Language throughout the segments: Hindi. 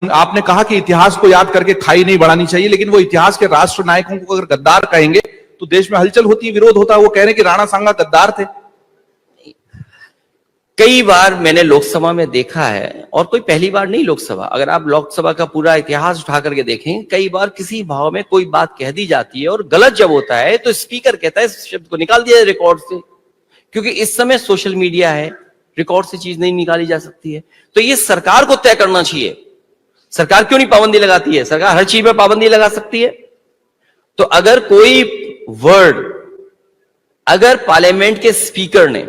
आपने कहा कि इतिहास को याद करके खाई नहीं बढ़ानी चाहिए, लेकिन वो इतिहास के राष्ट्र नायकों को अगर गद्दार कहेंगे तो देश में हलचल होती है, विरोध होता है। वो कह रहे हैं कि राणा सांगा गद्दार थे। कई बार मैंने लोकसभा में देखा है, और कोई पहली बार नहीं लोकसभा, अगर आप लोकसभा का पूरा इतिहास उठा करके देखें, कई बार किसी भाव में कोई बात कह दी जाती है और गलत जब होता है तो स्पीकर कहता है इस शब्द को निकाल दिया रिकॉर्ड से, क्योंकि इस समय सोशल मीडिया है, रिकॉर्ड से चीज नहीं निकाली जा सकती है। तो ये सरकार को तय करना चाहिए, सरकार क्यों नहीं पाबंदी लगाती है? सरकार हर चीज में पाबंदी लगा सकती है। तो अगर कोई वर्ड, अगर पार्लियामेंट के स्पीकर ने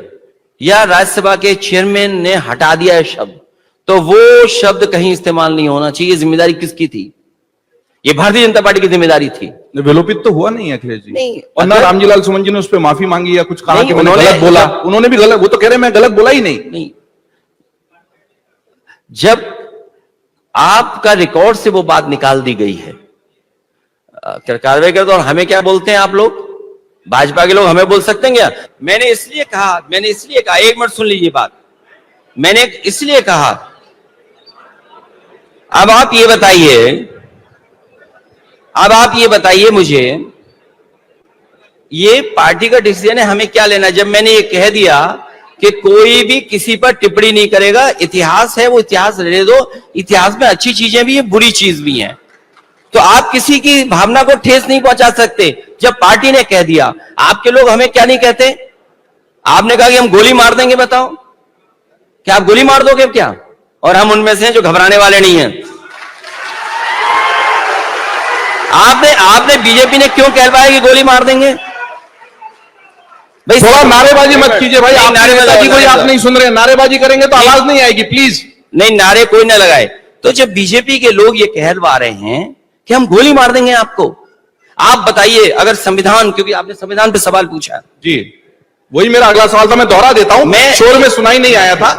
या राज्यसभा के चेयरमैन ने हटा दिया है शब्द, तो वो शब्द कहीं इस्तेमाल नहीं होना चाहिए। जिम्मेदारी किसकी थी? ये भारतीय जनता पार्टी की जिम्मेदारी थी। विलोपित तो हुआ नहीं है अखिलेश जी, नहीं, और ना रामजी लाल सुमन जी ने उस पर माफी मांगी या कुछ कहा कि मैंने गलत बोला। उन्होंने भी गलत, वो तो कह रहे मैं गलत बोला ही नहीं। जब आपका रिकॉर्ड से वो बात निकाल दी गई है, कार्रवाई कर दो। और हमें क्या बोलते हैं आप लोग, भाजपा के लोग हमें बोल सकते हैं क्या? मैंने इसलिए कहा, एक मिनट सुन लीजिए बात, मैंने इसलिए कहा। अब आप ये बताइए मुझे, ये पार्टी का डिसीजन है, हमें क्या लेना? जब मैंने ये कह दिया कि कोई भी किसी पर टिप्पणी नहीं करेगा, इतिहास है वो इतिहास रहने दो, इतिहास में अच्छी चीजें भी है, बुरी चीज भी है, तो आप किसी की भावना को ठेस नहीं पहुंचा सकते। जब पार्टी ने कह दिया, आपके लोग हमें क्या नहीं कहते? आपने कहा कि हम गोली मार देंगे, बताओ क्या आप गोली मार दोगे क्या? और हम उनमें से हैं जो घबराने वाले नहीं हैं। आपने बीजेपी ने क्यों कहलवाया कि गोली मार देंगे? भाई थोड़ा नारेबाजी मत कीजिए भाई, नारेबाजी कोई आप नहीं सुन रहे, नारेबाजी करेंगे तो आवाज नहीं आएगी, प्लीज। नहीं, नारे कोई ना लगाए। तो जब बीजेपी के लोग ये कहलवा रहे हैं कि हम गोली मार देंगे आपको, आप बताइए, अगर संविधान, क्योंकि आपने संविधान पे सवाल पूछा जी, वही मेरा अगला सवाल था, मैं दोहरा देता हूं, मैं शोर में सुनाई नहीं आया था।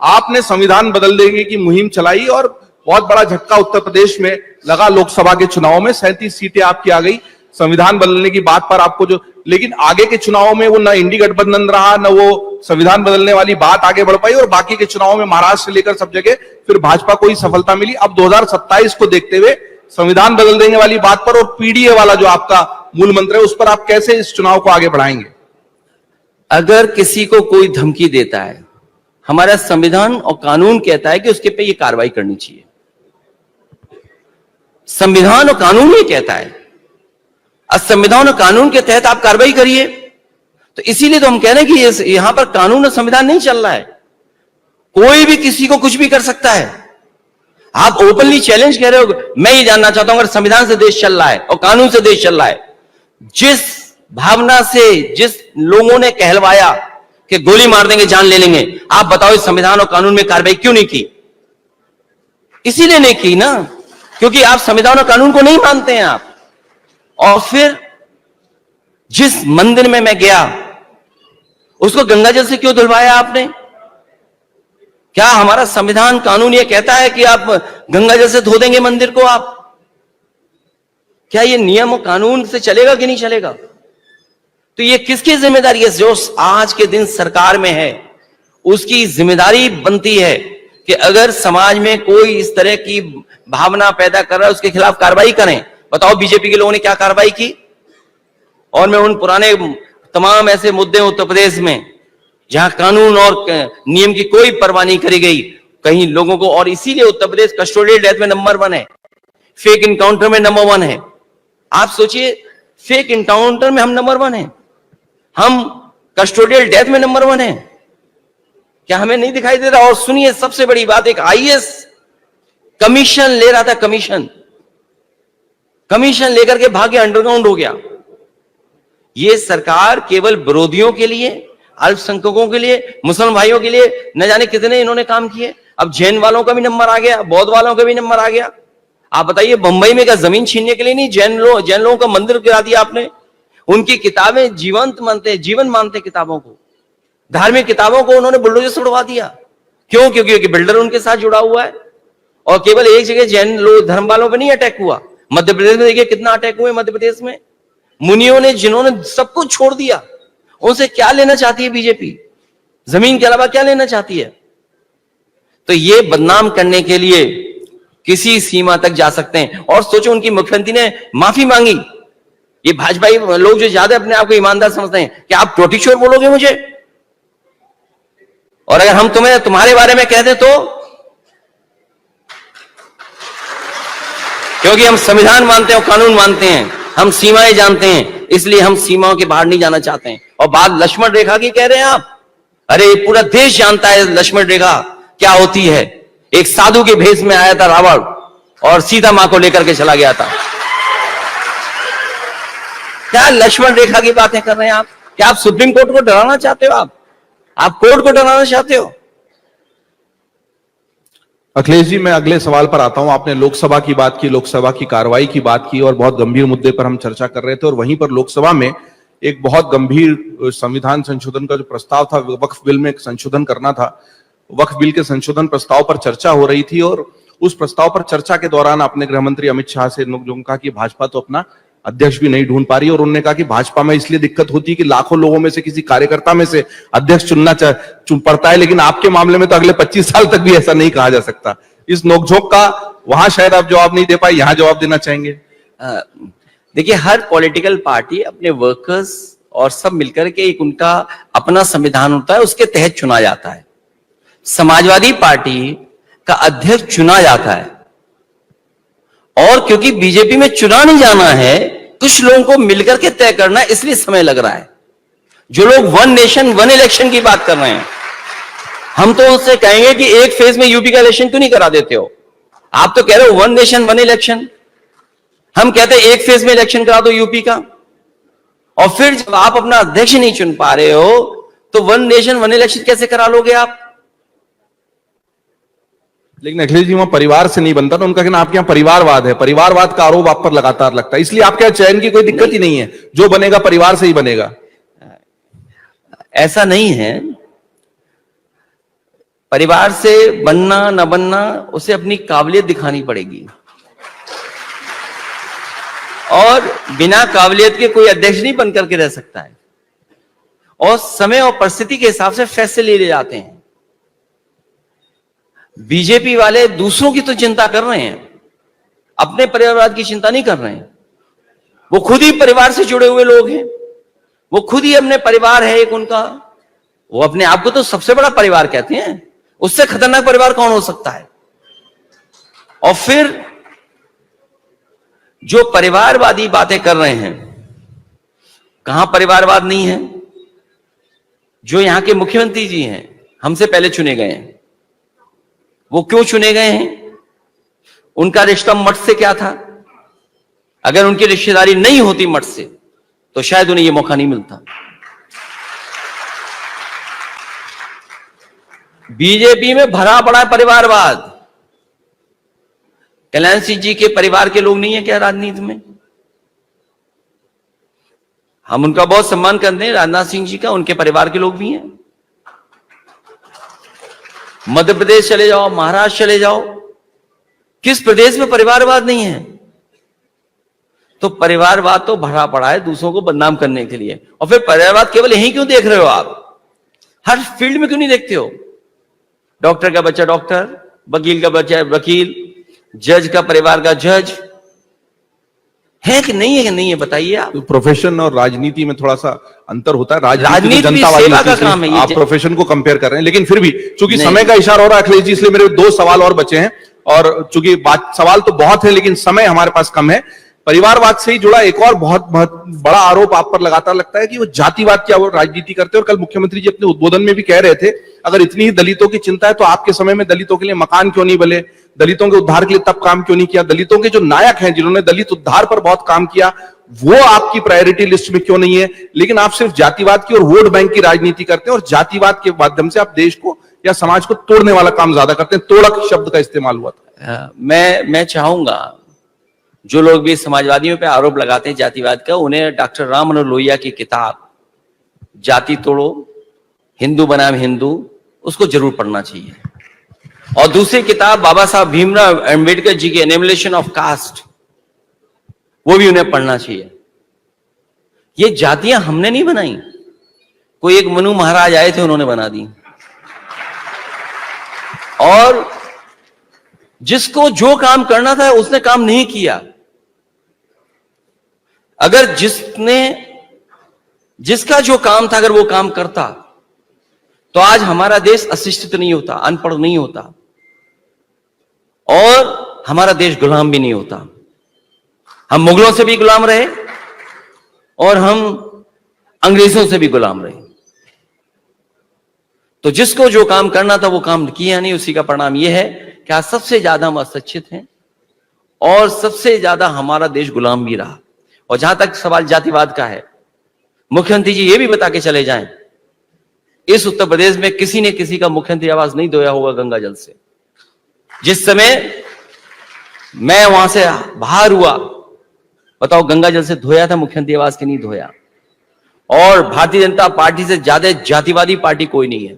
आपने संविधान बदल देने की मुहिम चलाई और बहुत बड़ा झटका उत्तर प्रदेश में लगा। लोकसभा के चुनाव में 37 सीटें आपकी आ गई संविधान बदलने की बात पर आपको जो, लेकिन आगे के चुनावों में वो न इंडी गठबंधन रहा, न वो संविधान बदलने वाली बात आगे बढ़ पाई, और बाकी के चुनावों में महाराष्ट्र से लेकर सब जगह फिर भाजपा को ही सफलता मिली। अब 2027 को देखते हुए संविधान बदल देने वाली बात पर और पीडीए वाला जो आपका मूल मंत्र है, उस पर आप कैसे इस चुनाव को आगे बढ़ाएंगे? अगर किसी को कोई धमकी देता है, हमारा संविधान और कानून कहता है कि उसके पे ये कार्रवाई करनी चाहिए। संविधान और कानून ये कहता है, और संविधान और कानून के तहत आप कार्रवाई करिए। तो इसीलिए तो हम कह रहे हैं कि यहां पर कानून और संविधान नहीं चल रहा है, कोई भी किसी को कुछ भी कर सकता है। आप ओपनली चैलेंज कह रहे हो। मैं ये जानना चाहता हूं, अगर संविधान से देश चल रहा है और कानून से देश चल रहा है, जिस भावना से जिस लोगों ने कहलवाया कि गोली मार देंगे, जान ले लेंगे, आप बताओ इस संविधान और कानून में कार्रवाई क्यों नहीं की? इसीलिए नहीं की ना, क्योंकि आप संविधान और कानून को नहीं मानते हैं आप। और फिर जिस मंदिर में मैं गया, उसको गंगा जल से क्यों धुलवाया आपने? क्या हमारा संविधान कानून ये कहता है कि आप गंगा जल से धो देंगे मंदिर को? आप क्या ये नियम और कानून से चलेगा कि नहीं चलेगा? तो ये किसकी जिम्मेदारी है? जो आज के दिन सरकार में है, उसकी जिम्मेदारी बनती है कि अगर समाज में कोई इस तरह की भावना पैदा कर रहा है, उसके खिलाफ कार्रवाई करें। बताओ बीजेपी के लोगों ने क्या कार्रवाई की? और मैं उन पुराने तमाम ऐसे मुद्दे उत्तर प्रदेश में जहां कानून और नियम की कोई परवाह नहीं करी गई, कहीं लोगों को, और इसीलिए उत्तर प्रदेश कस्टोडियल डेथ में नंबर 1 है, फेक इनकाउंटर में नंबर 1 है। आप सोचिए, फेक इनकाउंटर में हम नंबर 1 है, हम कस्टोडियल डेथ में नंबर 1 है। क्या हमें नहीं दिखाई दे रहा? और सुनिए, सबसे बड़ी बात, एक आईएएस कमीशन ले रहा था, कमीशन लेकर के भाग्य अंडरग्राउंड हो गया। ये सरकार केवल विरोधियों के लिए, अल्पसंख्यकों के लिए, मुसलमान भाइयों के लिए न जाने कितने इन्होंने काम किए। अब जैन वालों का भी नंबर आ गया, बौद्ध वालों का भी नंबर आ गया। आप बताइए, बंबई में क्या जमीन छीनने के लिए नहीं, जैन लोगों का मंदिर गिरा दिया आपने। उनकी किताबें जीवन मानते किताबों को, धार्मिक किताबों को उन्होंने बुलडोजर से उड़वा दिया। क्यों? क्योंकि बिल्डर उनके साथ जुड़ा हुआ है। और केवल एक जगह जैन लोग, धर्म वालों पर नहीं अटैक हुआ, मध्य प्रदेश में देखिए कितना अटैक हुए। मध्य प्रदेश में मुनियों ने, जिन्होंने सब कुछ छोड़ दिया, उनसे क्या लेना चाहती है बीजेपी? जमीन के अलावा क्या लेना चाहती है? तो ये बदनाम करने के लिए किसी सीमा तक जा सकते हैं। और सोचो, उनकी मुख्यमंत्री ने माफी मांगी। ये भाजपाई लोग जो ज्यादा अपने आप को ईमानदार समझते हैं कि आप टोटी चोर बोलोगे मुझे, और अगर हम तुम्हारे बारे में कह दें तो, क्योंकि हम संविधान मानते हैं और कानून मानते हैं, हम सीमाएं जानते हैं, इसलिए हम सीमाओं के बाहर नहीं जाना चाहते हैं। और बात लक्ष्मण रेखा की कह रहे हैं आप, अरे पूरा देश जानता है लक्ष्मण रेखा क्या होती है। एक साधु के भेष में आया था रावण और सीता मां को लेकर के चला गया था। क्या लक्ष्मण रेखा की बातें कर रहे हैं आप? क्या आप सुप्रीम कोर्ट को डराना चाहते हो? आप कोर्ट को डराना चाहते हो? अखिलेश जी, मैं अगले सवाल पर आता हूं। आपने लोकसभा की बात की, लोकसभा की कार्रवाई की बात की और बहुत गंभीर मुद्दे पर हम चर्चा कर रहे थे, और वहीं पर लोकसभा में एक बहुत गंभीर संविधान संशोधन का जो प्रस्ताव था, वक्फ बिल में संशोधन करना था, वक्फ बिल के संशोधन प्रस्ताव पर चर्चा हो रही थी। और उस प्रस्ताव पर चर्चा के दौरान आपने गृह मंत्री अमित शाह से जो कहा कि भाजपा तो अपना अध्यक्ष भी नहीं ढूंढ पा रही, और उन्होंने कहा कि भाजपा में इसलिए दिक्कत होती है कि लाखों लोगों में से किसी कार्यकर्ता में से अध्यक्ष चुन पड़ता है, लेकिन आपके मामले में तो अगले 25 साल तक भी ऐसा नहीं कहा जा सकता। इस नोकझोंक का वहां शायद आप जवाब नहीं दे पाए, यहां जवाब देना चाहेंगे? देखिए, हर पॉलिटिकल पार्टी अपने वर्कर्स और सब मिलकर के एक उनका अपना संविधान होता है, उसके तहत चुना जाता है। समाजवादी पार्टी का अध्यक्ष चुना जाता है, और क्योंकि बीजेपी में चुना नहीं जाना है, कुछ लोगों को मिलकर के तय करना है, इसलिए समय लग रहा है। जो लोग वन नेशन वन इलेक्शन की बात कर रहे हैं, हम तो उनसे कहेंगे कि एक फेज में यूपी का इलेक्शन क्यों नहीं करा देते हो? आप तो कह रहे हो वन नेशन वन इलेक्शन, हम कहते हैं एक फेज में इलेक्शन करा दो यूपी का। और फिर जब आप अपना अध्यक्ष नहीं चुन पा रहे हो, तो वन नेशन वन इलेक्शन कैसे करा लोगे आप? लेकिन अखिलेश जी, वहां परिवार से नहीं बनता, तो उनका कहना आपके यहाँ परिवारवाद है, परिवारवाद का आरोप आप पर लगातार लगता है, इसलिए आपके यहाँ चयन की कोई दिक्कत ही नहीं है, जो बनेगा परिवार से ही बनेगा। ऐसा नहीं है। परिवार से बनना न बनना, उसे अपनी काबिलियत दिखानी पड़ेगी, और बिना काबिलियत के कोई अध्यक्ष नहीं बनकर के रह सकता है। और समय और परिस्थिति के हिसाब से फैसले लिए जाते हैं। बीजेपी वाले दूसरों की तो चिंता कर रहे हैं, अपने परिवारवाद की चिंता नहीं कर रहे हैं। वो खुद ही परिवार से जुड़े हुए लोग हैं, वो खुद ही अपने परिवार है एक उनका, वो अपने आप को तो सबसे बड़ा परिवार कहते हैं। उससे खतरनाक परिवार कौन हो सकता है? और फिर जो परिवारवादी बातें कर रहे हैं, कहां परिवारवाद नहीं है? जो यहां के मुख्यमंत्री जी हैं, हमसे पहले चुने गए हैं, वो क्यों चुने गए हैं? उनका रिश्ता मठ से क्या था? अगर उनकी रिश्तेदारी नहीं होती मठ से, तो शायद उन्हें यह मौका नहीं मिलता। बीजेपी में भरा पड़ा है परिवारवाद। कल्याण सिंह जी के परिवार के लोग नहीं है क्या राजनीति में? हम उनका बहुत सम्मान करते हैं, राजनाथ सिंह जी का, उनके परिवार के लोग भी हैं। मध्य प्रदेश चले जाओ, महाराष्ट्र चले जाओ, किस प्रदेश में परिवारवाद नहीं है? तो परिवारवाद तो भरा पड़ा है दूसरों को बदनाम करने के लिए। और फिर परिवारवाद केवल यहीं क्यों देख रहे हो आप? हर फील्ड में क्यों नहीं देखते हो? डॉक्टर का बच्चा डॉक्टर, वकील का बच्चा वकील, जज का परिवार का जज है कि नहीं है? कि नहीं है, बताइए आप। तो प्रोफेशन और राजनीति में थोड़ा सा अंतर होता है। राजनीति तो भी सेवा का काम है। आप प्रोफेशन को कंपेयर कर रहे हैं, लेकिन फिर भी चूंकि समय का इशारा हो रहा है अखिलेश जी, इसलिए मेरे 2 सवाल और बचे हैं, और चूंकि सवाल तो बहुत है लेकिन समय हमारे पास कम है। परिवारवाद से ही जुड़ा एक और बहुत बड़ा आरोप आप पर लगातार लगता है कि वो जातिवाद की वो राजनीति करते हैं। और कल मुख्यमंत्री जी अपने उद्बोधन में भी कह रहे थे, अगर इतनी ही दलितों की चिंता है तो आपके समय में दलितों के लिए मकान क्यों नहीं बने, दलितों के उद्धार के लिए तब काम क्यों नहीं किया, दलितों के जो नायक हैं जिन्होंने दलित उद्धार पर बहुत काम किया, वो आपकी प्रायोरिटी लिस्ट में क्यों नहीं है? लेकिन आप सिर्फ जातिवाद की और वोट बैंक की राजनीति करते हैं, और जातिवाद के माध्यम से आप देश को या समाज को तोड़ने वाला काम ज्यादा करते हैं। तोड़क शब्द का इस्तेमाल हुआ था। मैं चाहूंगा जो लोग भी समाजवादियों पे आरोप लगाते हैं जातिवाद का, उन्हें डॉक्टर राम मनोहर लोहिया की किताब जाति तोड़ो हिंदू बनाम हिंदू, उसको जरूर पढ़ना चाहिए। और दूसरी किताब बाबा साहब भीमराव अंबेडकर जी की एनिमिलेशन ऑफ कास्ट, वो भी उन्हें पढ़ना चाहिए। ये जातियां हमने नहीं बनाई, कोई एक मनु महाराज आए थे, उन्होंने बना दी। और जिसको जो काम करना था उसने काम नहीं किया। अगर जिसका जो काम था अगर वो काम करता तो आज हमारा देश अशिक्षित नहीं होता, अनपढ़ नहीं होता और हमारा देश गुलाम भी नहीं होता। हम मुगलों से भी गुलाम रहे और हम अंग्रेजों से भी गुलाम रहे। तो जिसको जो काम करना था वो काम किया नहीं, उसी का परिणाम यह है कि आज सबसे ज्यादा हम अशिक्षित हैं और सबसे ज्यादा हमारा देश गुलाम भी रहा। और जहां तक सवाल जातिवाद का है, मुख्यमंत्री जी ये भी बता के चले जाएं, इस उत्तर प्रदेश में किसी ने किसी का मुख्यमंत्री आवास नहीं धोया होगा गंगा जल से। जिस समय मैं वहां से बाहर हुआ, बताओ गंगा जल से धोया था मुख्यमंत्री आवास के नहीं धोया। और भारतीय जनता पार्टी से ज्यादा जातिवादी पार्टी कोई नहीं है।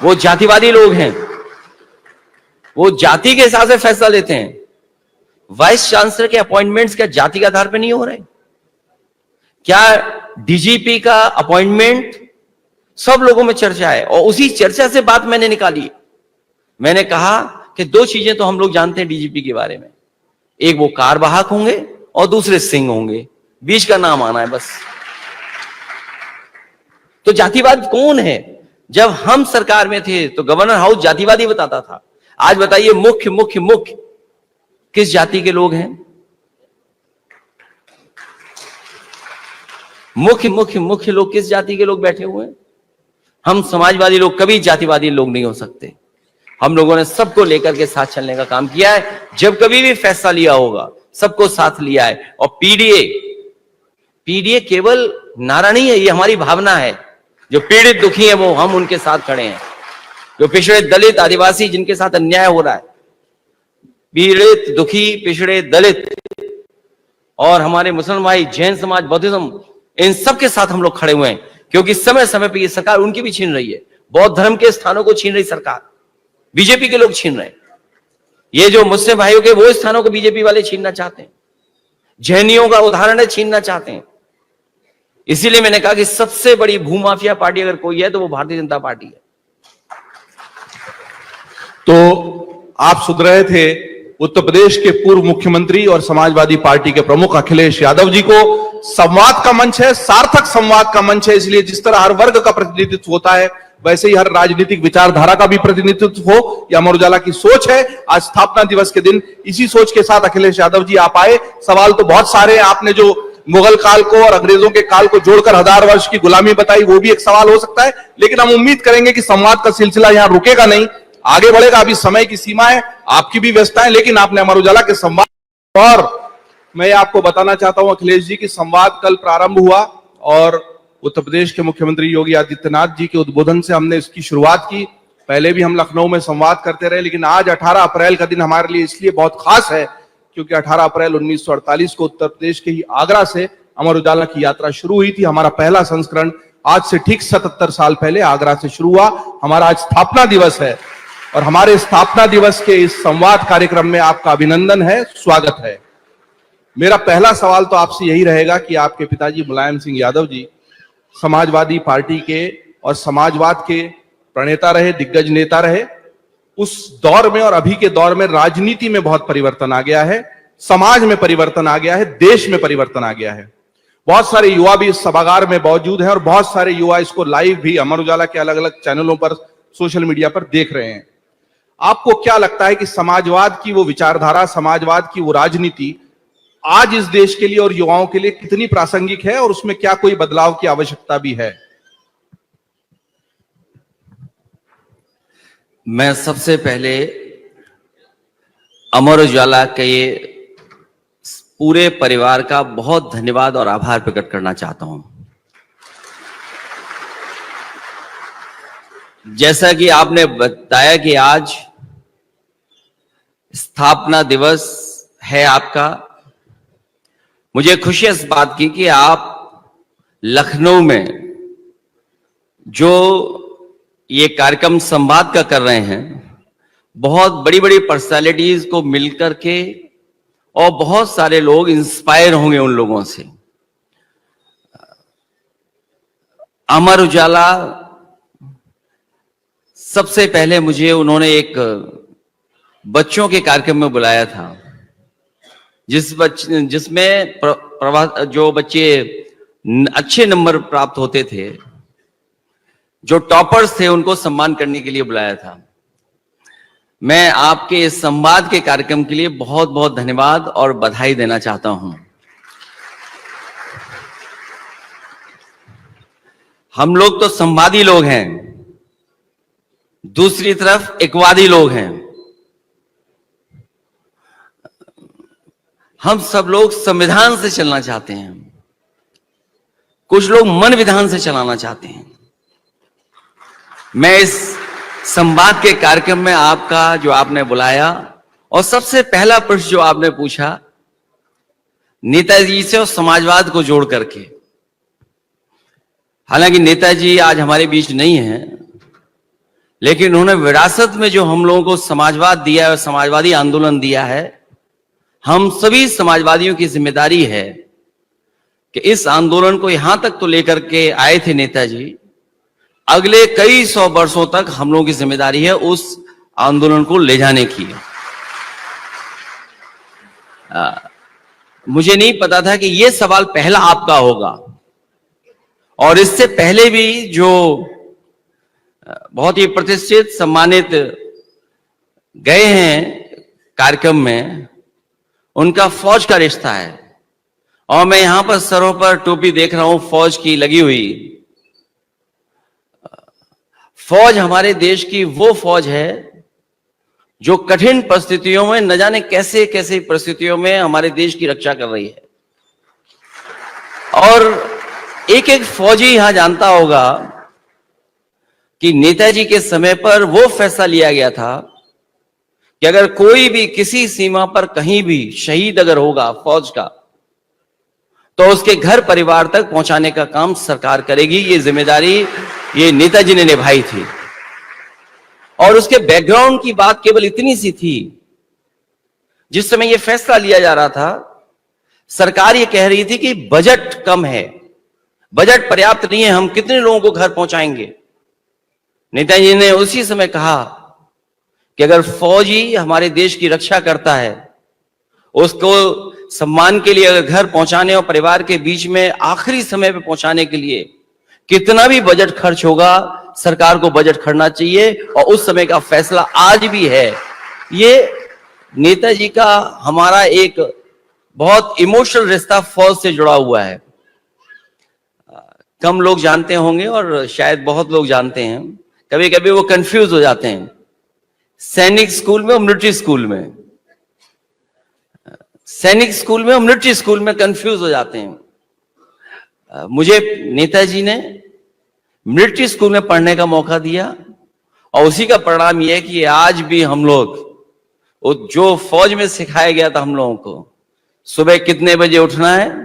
वो जातिवादी लोग हैं, वो जाति के हिसाब से फैसला लेते हैं। वाइस चांसलर के अपॉइंटमेंट्स क्या जाति के आधार पर नहीं हो रहे? क्या डीजीपी का अपॉइंटमेंट सब लोगों में चर्चा है और उसी चर्चा से बात मैंने निकाली। मैंने कहा कि दो चीजें तो हम लोग जानते हैं डीजीपी के बारे में, एक वो कारवाहक होंगे और दूसरे सिंह होंगे, बीच का नाम आना है बस। तो जातिवाद कौन है? जब हम सरकार में थे तो गवर्नर हाउस जातिवादी बताता था। आज बताइए मुख्य किस जाति के लोग हैं? मुख्य लोग किस जाति के लोग बैठे हुए हैं? हम समाजवादी लोग कभी जातिवादी लोग नहीं हो सकते। हम लोगों ने सबको लेकर के साथ चलने का काम किया है। जब कभी भी फैसला लिया होगा सबको साथ लिया है। और पीडीए केवल नारा नहीं है, ये हमारी भावना है। जो पीड़ित दुखी है वो हम उनके साथ खड़े हैं। जो पिछड़े दलित आदिवासी जिनके साथ अन्याय हो रहा है, पीड़ित दुखी पिछड़े दलित और हमारे मुसलमान भाई, जैन समाज, बौद्धिज्म, इन सब के साथ हम लोग खड़े हुए हैं। क्योंकि समय समय पर ये सरकार उनकी भी छीन रही है। बौद्ध धर्म के स्थानों को छीन रही सरकार, बीजेपी के लोग छीन रहे हैं। ये जो मुस्लिम भाइयों के वो स्थानों को बीजेपी वाले छीनना चाहते हैं। जैनियों का उदाहरण है, छीनना चाहते हैं। इसीलिए मैंने कहा कि सबसे बड़ी भूमाफिया पार्टी अगर कोई है तो वो भारतीय जनता पार्टी है। तो आप सुन रहे थे उत्तर प्रदेश के पूर्व मुख्यमंत्री और समाजवादी पार्टी के प्रमुख अखिलेश यादव जी को। संवाद का मंच है, सार्थक संवाद का मंच है। इसलिए जिस तरह हर वर्ग का प्रतिनिधित्व होता है वैसे ही हर राजनीतिक विचारधारा का भी प्रतिनिधित्व हो, यह अमर उजाला की सोच है। आज स्थापना दिवस के दिन इसी सोच के साथ अखिलेश यादव जी आप आए। सवाल तो बहुत सारे हैं। आपने जो मुगल काल को और अंग्रेजों के काल को जोड़कर 1000 वर्ष की गुलामी बताई, वो भी एक सवाल हो सकता है। लेकिन हम उम्मीद करेंगे कि संवाद का सिलसिला यहां रुकेगा नहीं, आगे बढ़ेगा। अभी समय की सीमा है, आपकी भी व्यवस्था है, लेकिन आपने अमर उजाला के संवाद। और मैं आपको बताना चाहता हूं अखिलेश जी की संवाद कल प्रारंभ हुआ और उत्तर प्रदेश के मुख्यमंत्री योगी आदित्यनाथ जी के उद्बोधन से हमने इसकी शुरुआत की। पहले भी हम लखनऊ में संवाद करते रहे, लेकिन आज 18 अप्रैल का दिन हमारे लिए इसलिए बहुत खास है क्योंकि 18 अप्रैल 1948 को उत्तर प्रदेश के ही आगरा से अमर उजाला की यात्रा शुरू हुई थी। हमारा पहला संस्करण आज से ठीक 77 साल पहले आगरा से शुरू हुआ। हमारा आज स्थापना दिवस है और हमारे स्थापना दिवस के इस संवाद कार्यक्रम में आपका अभिनंदन है, स्वागत है। मेरा पहला सवाल तो आपसे यही रहेगा कि आपके पिताजी मुलायम सिंह यादव जी समाजवादी पार्टी के और समाजवाद के प्रणेता रहे, दिग्गज नेता रहे। उस दौर में और अभी के दौर में राजनीति में बहुत परिवर्तन आ गया है, समाज में परिवर्तन आ गया है, देश में परिवर्तन आ गया है। बहुत सारे युवा भी इस सभागार में मौजूद हैं और बहुत सारे युवा इसको लाइव भी अमर उजाला के अलग अलग चैनलों पर, सोशल मीडिया पर देख रहे हैं। आपको क्या लगता है कि समाजवाद की वो विचारधारा, समाजवाद की वो राजनीति आज इस देश के लिए और युवाओं के लिए कितनी प्रासंगिक है और उसमें क्या कोई बदलाव की आवश्यकता भी है? मैं सबसे पहले अमर उजाला के पूरे परिवार का बहुत धन्यवाद और आभार प्रकट करना चाहता हूं। जैसा कि आपने बताया कि आज स्थापना दिवस है आपका, मुझे खुशी इस बात की कि आप लखनऊ में जो ये कार्यक्रम संवाद का कर रहे हैं, बहुत बड़ी बड़ी पर्सनालिटीज को मिलकर के, और बहुत सारे लोग इंस्पायर होंगे उन लोगों से। अमर उजाला सबसे पहले मुझे उन्होंने एक बच्चों के कार्यक्रम में बुलाया था, जिसमें जो बच्चे अच्छे नंबर प्राप्त होते थे, जो टॉपर्स थे, उनको सम्मान करने के लिए बुलाया था। मैं आपके इस संवाद के कार्यक्रम के लिए बहुत बहुत धन्यवाद और बधाई देना चाहता हूं। हम लोग तो संवादी लोग हैं, दूसरी तरफ एकवादी लोग हैं। हम सब लोग संविधान से चलना चाहते हैं, कुछ लोग मन विधान से चलाना चाहते हैं। मैं इस संवाद के कार्यक्रम में आपका जो आपने बुलाया और सबसे पहला प्रश्न जो आपने पूछा, नेताजी से और समाजवाद को जोड़ करके। हालांकि नेताजी आज हमारे बीच नहीं हैं, लेकिन उन्होंने विरासत में जो हम लोगों को समाजवाद दिया है और समाजवादी आंदोलन दिया है, हम सभी समाजवादियों की जिम्मेदारी है कि इस आंदोलन को यहां तक तो लेकर के आए थे नेताजी, अगले कई सौ वर्षों तक हम लोगों की जिम्मेदारी है उस आंदोलन को ले जाने की। मुझे नहीं पता था कि यह सवाल पहला आपका होगा, और इससे पहले भी जो बहुत ही प्रतिष्ठित सम्मानित गए हैं कार्यक्रम में, उनका फौज का रिश्ता है। और मैं यहां पर सरों पर टोपी देख रहा हूं फौज की लगी हुई। फौज हमारे देश की वो फौज है जो कठिन परिस्थितियों में, न जाने कैसे कैसे परिस्थितियों में हमारे देश की रक्षा कर रही है। और एक एक फौजी यहां जानता होगा कि नेताजी के समय पर वो फैसला लिया गया था कि अगर कोई भी किसी सीमा पर कहीं भी शहीद अगर होगा फौज का, तो उसके घर परिवार तक पहुंचाने का काम सरकार करेगी। ये जिम्मेदारी ये नेताजी ने निभाई थी। और उसके बैकग्राउंड की बात केवल इतनी सी थी, जिस समय ये फैसला लिया जा रहा था, सरकार ये कह रही थी कि बजट कम है, बजट पर्याप्त नहीं है, हम कितने लोगों को घर पहुंचाएंगे। नेताजी ने उसी समय कहा कि अगर फौजी हमारे देश की रक्षा करता है, उसको सम्मान के लिए अगर घर पहुंचाने और परिवार के बीच में आखिरी समय पे पहुंचाने के लिए कितना भी बजट खर्च होगा, सरकार को बजट खर्चना चाहिए। और उस समय का फैसला आज भी है। ये नेताजी का हमारा एक बहुत इमोशनल रिश्ता फौज से जुड़ा हुआ है। कम लोग जानते होंगे और शायद बहुत लोग जानते हैं, कभी कभी वो कंफ्यूज हो जाते हैं सैनिक स्कूल में और मिलिट्री स्कूल में। सैनिक स्कूल में और मिलिट्री स्कूल में कंफ्यूज हो जाते हैं। मुझे नेताजी ने मिलिट्री स्कूल में पढ़ने का मौका दिया, और उसी का परिणाम यह है कि आज भी हम लोग जो फौज में सिखाया गया था हम लोगों को, सुबह कितने बजे उठना है,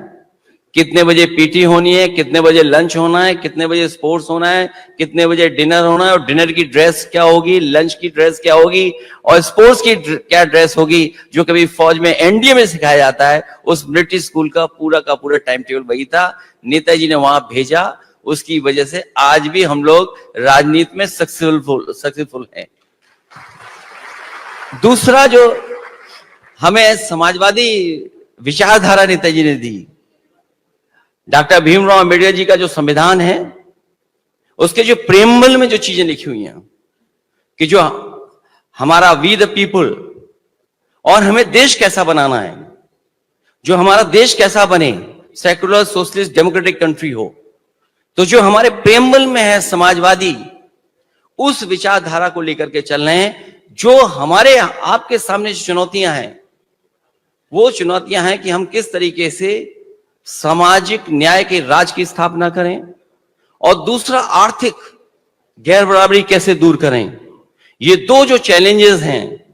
कितने बजे पीटी होनी है, कितने बजे लंच होना है, कितने बजे स्पोर्ट्स होना है, कितने बजे डिनर होना है, और डिनर की ड्रेस क्या होगी, लंच की ड्रेस क्या होगी, और स्पोर्ट्स की क्या ड्रेस होगी, जो कभी फौज में एनडीए में सिखाया जाता है, उस मिलिट्री स्कूल का पूरा टाइम टेबल वही था। नेताजी ने वहां भेजा, उसकी वजह से आज भी हम लोग राजनीति में सक्सेसफुल हैं। दूसरा जो हमें समाजवादी विचारधारा नेताजी ने दी, डॉक्टर भीमराव अंबेडकर जी का जो संविधान है, उसके जो प्रेम्बल में जो चीजें लिखी हुई हैं कि जो हमारा वी द पीपल, और हमें देश कैसा बनाना है, जो हमारा देश कैसा बने, सेकुलर सोशलिस्ट डेमोक्रेटिक कंट्री हो, तो जो हमारे प्रेम्बल में है समाजवादी, उस विचारधारा को लेकर के चल रहे हैं। जो हमारे आपके सामने जो चुनौतियां हैं, वो चुनौतियां हैं कि हम किस तरीके से सामाजिक न्याय के राज की स्थापना करें, और दूसरा आर्थिक गैर बराबरी कैसे दूर करें। ये दो जो चैलेंजेस हैं,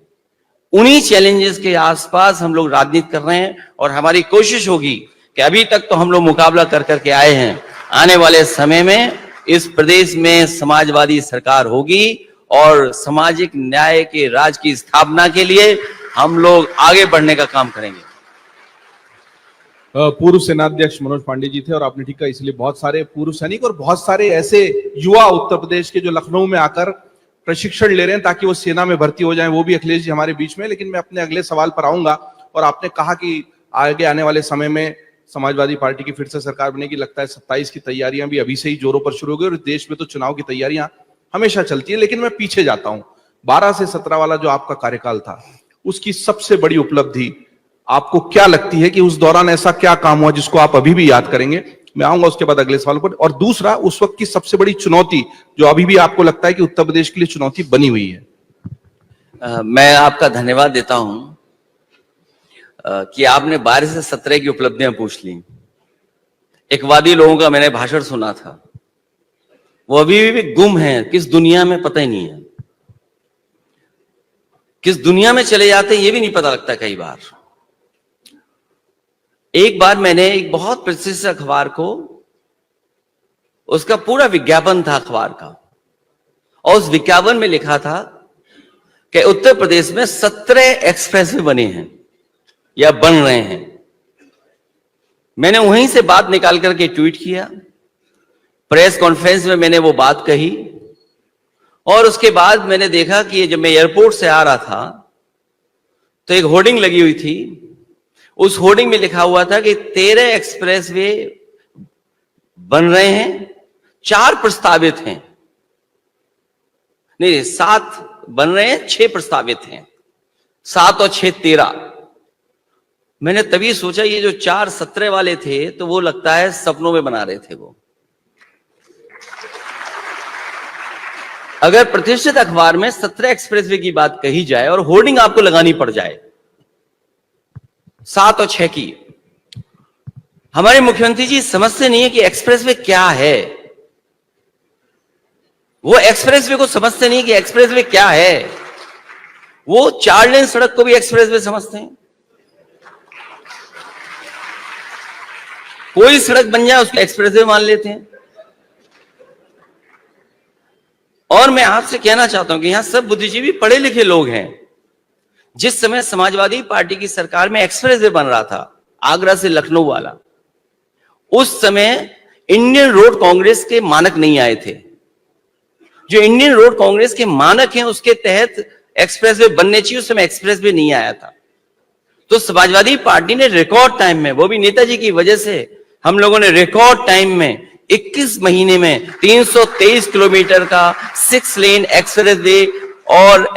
उन्हीं चैलेंजेस के आसपास हम लोग राजनीति कर रहे हैं। और हमारी कोशिश होगी कि अभी तक तो हम लोग मुकाबला कर करके आए हैं, आने वाले समय में इस प्रदेश में समाजवादी सरकार होगी, और सामाजिक न्याय के राज की स्थापना के लिए हम लोग आगे बढ़ने का काम करेंगे। पूर्व सेनाध्यक्ष मनोज पांडे जी थे, और आपने ठीक कहा, इसलिए बहुत सारे पूर्व सैनिक और बहुत सारे ऐसे युवा उत्तर प्रदेश के जो लखनऊ में आकर प्रशिक्षण ले रहे हैं ताकि वो सेना में भर्ती हो जाएं, वो भी अखिलेश जी हमारे बीच में। लेकिन मैं अपने अगले सवाल पर आऊंगा। और आपने कहा कि आगे आने वाले समय में समाजवादी पार्टी की फिर से सरकार बनेगी। लगता है 27 की तैयारियां भी अभी से ही जोरों पर शुरू हो गई। और देश में तो चुनाव की तैयारियां हमेशा चलती है। लेकिन मैं पीछे जाता हूं, 12 से 17 वाला जो आपका कार्यकाल था, उसकी सबसे बड़ी उपलब्धि आपको क्या लगती है कि उस दौरान ऐसा क्या काम हुआ जिसको आप अभी भी याद करेंगे? मैं आऊंगा उसके बाद अगले सवाल पर। और दूसरा, उस वक्त की सबसे बड़ी चुनौती जो अभी भी आपको लगता है कि उत्तर प्रदेश के लिए चुनौती बनी हुई है। मैं आपका धन्यवाद देता हूं कि आपने 12 से 17 की उपलब्धियां पूछ ली। एक वादी लोगों का मैंने भाषण सुना था, वो अभी भी गुम है, किस दुनिया में पता ही नहीं है, किस दुनिया में चले जाते हैं ये भी नहीं पता लगता कई बार। एक बार मैंने एक बहुत प्रतिष्ठित अखबार को, उसका पूरा विज्ञापन था अखबार का, और उस विज्ञापन में लिखा था कि उत्तर प्रदेश में 17 एक्सप्रेसवे बने हैं या बन रहे हैं। मैंने वहीं से बात निकाल करके ट्वीट किया, प्रेस कॉन्फ्रेंस में मैंने वो बात कही। और उसके बाद मैंने देखा कि जब मैं एयरपोर्ट से आ रहा था तो एक होर्डिंग लगी हुई थी। उस होर्डिंग में लिखा हुआ था कि 13 एक्सप्रेसवे बन रहे हैं, 4 प्रस्तावित हैं, नहीं 7 बन रहे हैं, 6 प्रस्तावित हैं, 7 और 6 13। मैंने तभी सोचा ये जो 4 17 वाले थे तो वो लगता है सपनों में बना रहे थे वो। अगर प्रतिष्ठित अखबार में 17 एक्सप्रेसवे की बात कही जाए और होर्डिंग आपको लगानी पड़ जाए 7 और 6 की, हमारे मुख्यमंत्री जी समझते नहीं है कि एक्सप्रेसवे क्या है। वो एक्सप्रेसवे को समझते नहीं कि एक्सप्रेसवे क्या है। वो 4 लेन सड़क को भी एक्सप्रेसवे समझते हैं। कोई सड़क बन जाए उसको एक्सप्रेसवे मान लेते हैं। और मैं आपसे कहना चाहता हूं कि यहां सब बुद्धिजीवी पढ़े लिखे लोग हैं। जिस समय समाजवादी पार्टी की सरकार में एक्सप्रेसवे बन रहा था आगरा से लखनऊ वाला, उस समय इंडियन रोड कांग्रेस के मानक नहीं आए थे। जो इंडियन रोड कांग्रेस के मानक हैं उसके तहत एक्सप्रेसवे बनने चाहिए, उस समय एक्सप्रेसवे नहीं आया था। तो समाजवादी पार्टी ने रिकॉर्ड टाइम में, वो भी नेताजी की वजह से, हम लोगों ने रिकॉर्ड टाइम में 21 महीने में 323 किलोमीटर का 6 लेन एक्सप्रेसवे और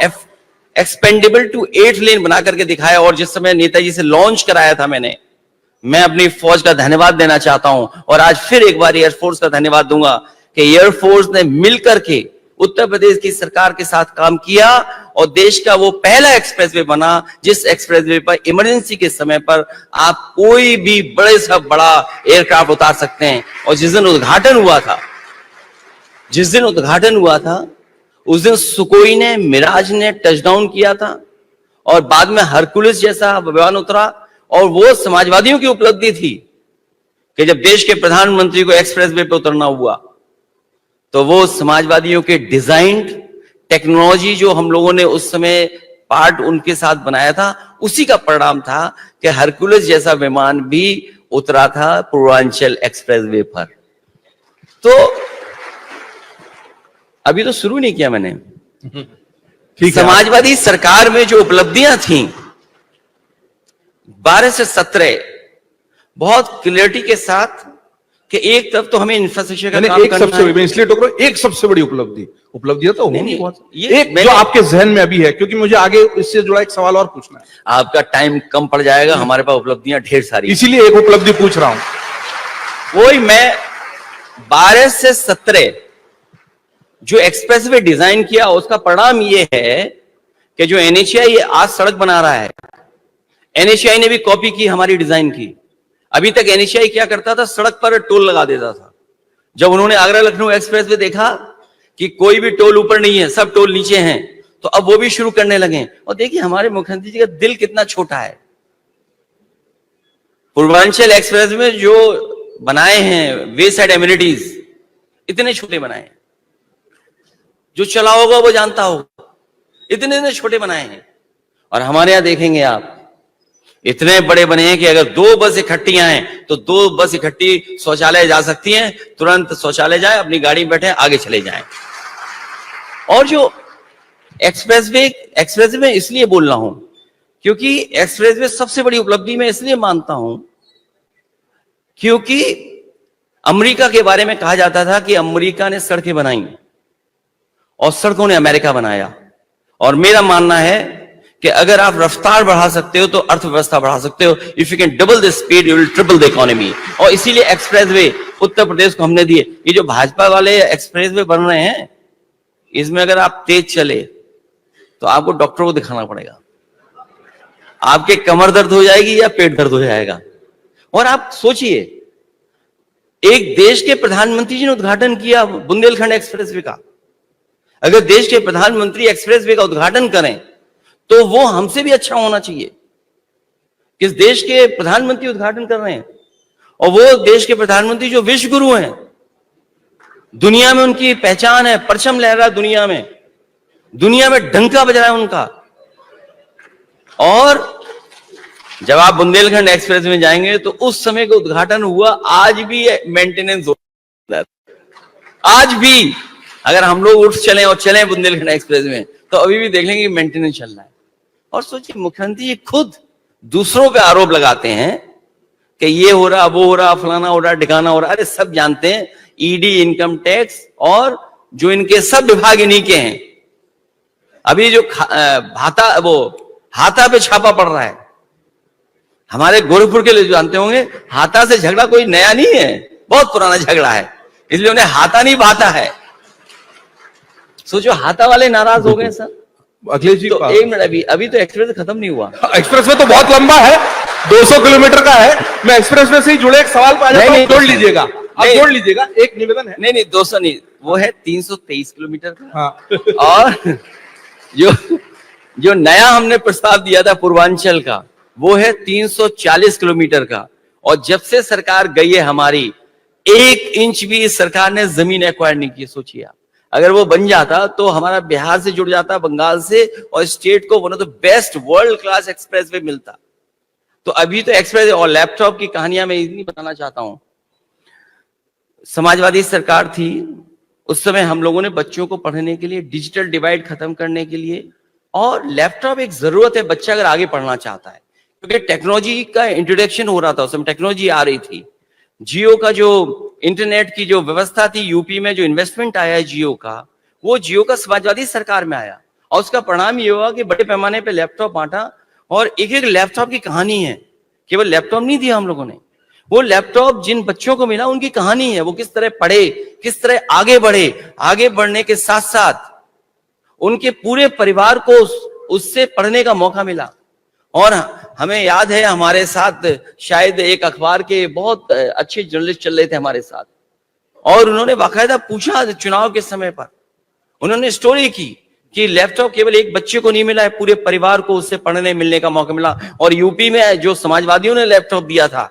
एक्सपेंडेबल टू 8 लेन बना करके दिखाया। और जिस समय नेताजी से लॉन्च कराया था मैं अपनी फौज का धन्यवाद देना चाहता हूं। और आज फिर एक बार एयरफोर्स का धन्यवाद दूंगा कि एयरफोर्स ने मिलकर के उत्तर प्रदेश की सरकार के साथ काम किया और देश का वो पहला एक्सप्रेसवे बना जिस एक्सप्रेसवे पर इमरजेंसी के समय पर आप कोई भी बड़े से बड़ा एयरक्राफ्ट उतार सकते हैं। और जिस दिन उद्घाटन हुआ था उस दिन सुकोई ने, मिराज ने टचडाउन किया था और बाद में हरकुलिस जैसा विमान उतरा। और वो समाजवादियों की उपलब्धि थी कि जब देश के प्रधानमंत्री को एक्सप्रेसवे पे उतरना हुआ तो वो समाजवादियों के डिजाइंड टेक्नोलॉजी जो हम लोगों ने उस समय पार्ट उनके साथ बनाया था, उसी का परिणाम था कि हरकुलिस जैसा विमान भी उतरा था पूर्वांचल एक्सप्रेसवे पर। तो अभी तो शुरू नहीं किया मैंने। समाजवादी सरकार में जो उपलब्धियां थी 12 से 17, बहुत क्लियरिटी के साथ कि एक तरफ तो हमें इंफ्रास्ट्रक्चर का काम करना है। मैं इसलिए टोक रहा हूं, एक सबसे बड़ी उपलब्धियां तो होंगी बहुत। एक जो आपके जहन में अभी है, क्योंकि मुझे आगे इससे जुड़ा एक सवाल और पूछना है। आपका टाइम कम पड़ जाएगा, हमारे पास उपलब्धियां ढेर सारी, इसीलिए एक उपलब्धि पूछ रहा हूं। वही मैं 12 से 17 जो एक्सप्रेसवे डिजाइन किया उसका परिणाम ये है कि जो एनएचएआई आज सड़क बना रहा है, एनएचएआई ने भी कॉपी की हमारी डिजाइन की। अभी तक एनएचएआई क्या करता था, सड़क पर टोल लगा देता था। जब उन्होंने आगरा लखनऊ एक्सप्रेसवे देखा कि कोई भी टोल ऊपर नहीं है, सब टोल नीचे हैं, तो अब वो भी शुरू करने लगे। और देखिए हमारे मुख्यमंत्री जी का दिल कितना छोटा है। पूर्वांचल एक्सप्रेस में जो बनाए हैं वे साइड एमिनिटीज इतने छोटे बनाए हैं, जो चला होगा वो जानता होगा, इतने छोटे बनाए हैं। और हमारे यहां देखेंगे आप इतने बड़े बने हैं कि अगर 2 बस इकट्ठी आए तो 2 बस इकट्ठी शौचालय जा सकती हैं, तुरंत शौचालय जाए, अपनी गाड़ी में बैठे आगे चले जाएं। और जो एक्सप्रेसवे इसलिए बोल रहा हूं क्योंकि एक्सप्रेसवे सबसे बड़ी उपलब्धि मैं इसलिए मानता हूं क्योंकि अमेरिका के बारे में कहा जाता था कि अमेरिका ने सड़कें बनाई और सड़कों ने अमेरिका बनाया। और मेरा मानना है कि अगर आप रफ्तार बढ़ा सकते हो तो अर्थव्यवस्था बढ़ा सकते हो। If you can double the speed you will triple the economy. और इसीलिए एक्सप्रेसवे उत्तर प्रदेश को हमने दिए। ये जो भाजपा वाले एक्सप्रेसवे बन रहे हैं, इसमें अगर आप तेज चले तो आपको डॉक्टर को दिखाना पड़ेगा, आपके कमर दर्द हो जाएगी या पेट दर्द हो जाएगा। और आप सोचिए, एक देश के प्रधानमंत्री जी ने उद्घाटन किया बुंदेलखंड एक्सप्रेसवे का। अगर देश के प्रधानमंत्री एक्सप्रेसवे का उद्घाटन करें तो वो हमसे भी अच्छा होना चाहिए। किस देश के प्रधानमंत्री उद्घाटन कर रहे हैं, और वो देश के प्रधानमंत्री जो विश्व गुरु हैं, दुनिया में उनकी पहचान है, परचम लहरा दुनिया में डंका बज रहा है उनका। और जब आप बुंदेलखंड एक्सप्रेस में जाएंगे तो उस समय का उद्घाटन हुआ, आज भी मेंटेनेंस हो रहा है। आज भी अगर हम लोग उठ चलें और चलें बुंदेलखंड एक्सप्रेस में तो अभी भी देख लेंगे मेंटेनेंस चल रहा है। और सोचिए, मुख्यमंत्री जी खुद दूसरों पे आरोप लगाते हैं कि ये हो रहा, वो हो रहा, फलाना हो रहा, ठिकाना हो रहा। अरे सब जानते हैं, ईडी, इनकम टैक्स और जो इनके सब विभाग इन्हीं के हैं। अभी जो हाथा पे छापा पड़ रहा है, हमारे गोरखपुर के लोग जानते होंगे, हाथा से झगड़ा कोई नया नहीं है, बहुत पुराना झगड़ा है, इसलिए उन्हें हाथा नहीं भाता है। सोचो, हाथा वाले नाराज हो गए सर। अखिलेश जी, तो एक मिनट, अभी तो एक्सप्रेस खत्म नहीं हुआ। एक्सप्रेसवे तो बहुत लंबा है, 200 किलोमीटर का है। मैं एक्सप्रेसवे से ही जुड़े एक सवाल पर आ जाता हूं, जोड़ लीजिएगा, आप जोड़ लीजिएगा। एक निवेदन है। नहीं 200 नहीं, वो है 323 किलोमीटर का। हाँ। और जो नया हमने प्रस्ताव दिया था पूर्वांचल का, वो है 340 किलोमीटर का। और जब से सरकार गई है हमारी, 1 इंच भी इस सरकार ने जमीन एक्वायर नहीं की। सोचिए आप, अगर वो बन जाता तो हमारा बिहार से जुड़ जाता, बंगाल से, और स्टेट को one of the best world class expressway मिलता। तो अभी तो एक्सप्रेस और लैपटॉप की कहानियां मैं इतनी बताना चाहता हूं। समाजवादी सरकार थी, उस समय हम लोगों ने बच्चों को पढ़ने के लिए, डिजिटल डिवाइड खत्म करने के लिए, और लैपटॉप एक जरूरत है बच्चा अगर आगे पढ़ना चाहता है, क्योंकि टेक्नोलॉजी का इंट्रोडक्शन हो रहा था, उस समय टेक्नोलॉजी आ रही थी। जियो का जो इंटरनेट की जो व्यवस्था थी, यूपी में जो इन्वेस्टमेंट आया है जियो का, वो जियो का समाजवादी सरकार में आया। और उसका परिणाम ये हुआ कि बड़े पैमाने पे लैपटॉप बांटा, और एक एक लैपटॉप की कहानी है। केवल लैपटॉप नहीं दिया हम लोगों ने, वो लैपटॉप जिन बच्चों को मिला उनकी कहानी है, वो किस तरह पढ़े, किस तरह आगे बढ़े। आगे बढ़ने के साथ साथ उनके पूरे परिवार को उससे पढ़ने का मौका मिला। और हमें याद है, हमारे साथ शायद एक अखबार के बहुत अच्छे जर्नलिस्ट चल रहे थे हमारे साथ, और उन्होंने बाकायदा पूछा चुनाव के समय पर, उन्होंने स्टोरी की कि लैपटॉप केवल एक बच्चे को नहीं मिला है, पूरे परिवार को उससे पढ़ने मिलने का मौका मिला। और यूपी में जो समाजवादियों ने लैपटॉप दिया था,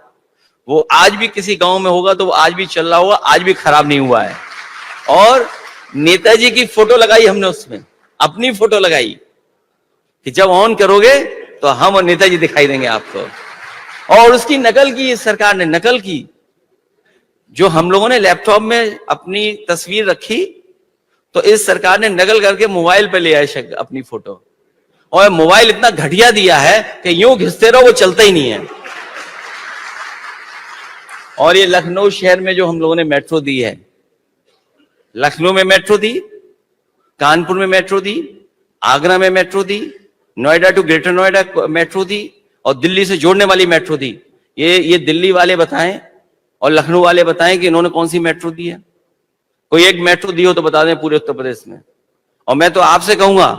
वो आज भी किसी गांव में होगा तो वो आज भी चल रहा होगा, आज भी खराब नहीं हुआ है। और नेताजी की फोटो लगाई हमने उसमें, अपनी फोटो लगाई कि जब ऑन करोगे तो हम और नेताजी दिखाई देंगे आपको। और उसकी नकल की, इस सरकार ने नकल की। जो हम लोगों ने लैपटॉप में अपनी तस्वीर रखी, तो इस सरकार ने नकल करके मोबाइल पे ले आए अपनी फोटो। और मोबाइल इतना घटिया दिया है कि यूं घिसते रहो, वो चलता ही नहीं है। और ये लखनऊ शहर में जो हम लोगों ने मेट्रो दी है, लखनऊ में मेट्रो दी, कानपुर में मेट्रो दी, आगरा में मेट्रो दी, नोएडा टू ग्रेटर नोएडा मेट्रो दी, और दिल्ली से जोड़ने वाली मेट्रो दी। ये दिल्ली वाले बताएं और लखनऊ वाले बताएं कि इन्होंने कौन सी मेट्रो दी है। कोई एक मेट्रो दी हो तो बता दें पूरे उत्तर प्रदेश में। और मैं तो आपसे कहूंगा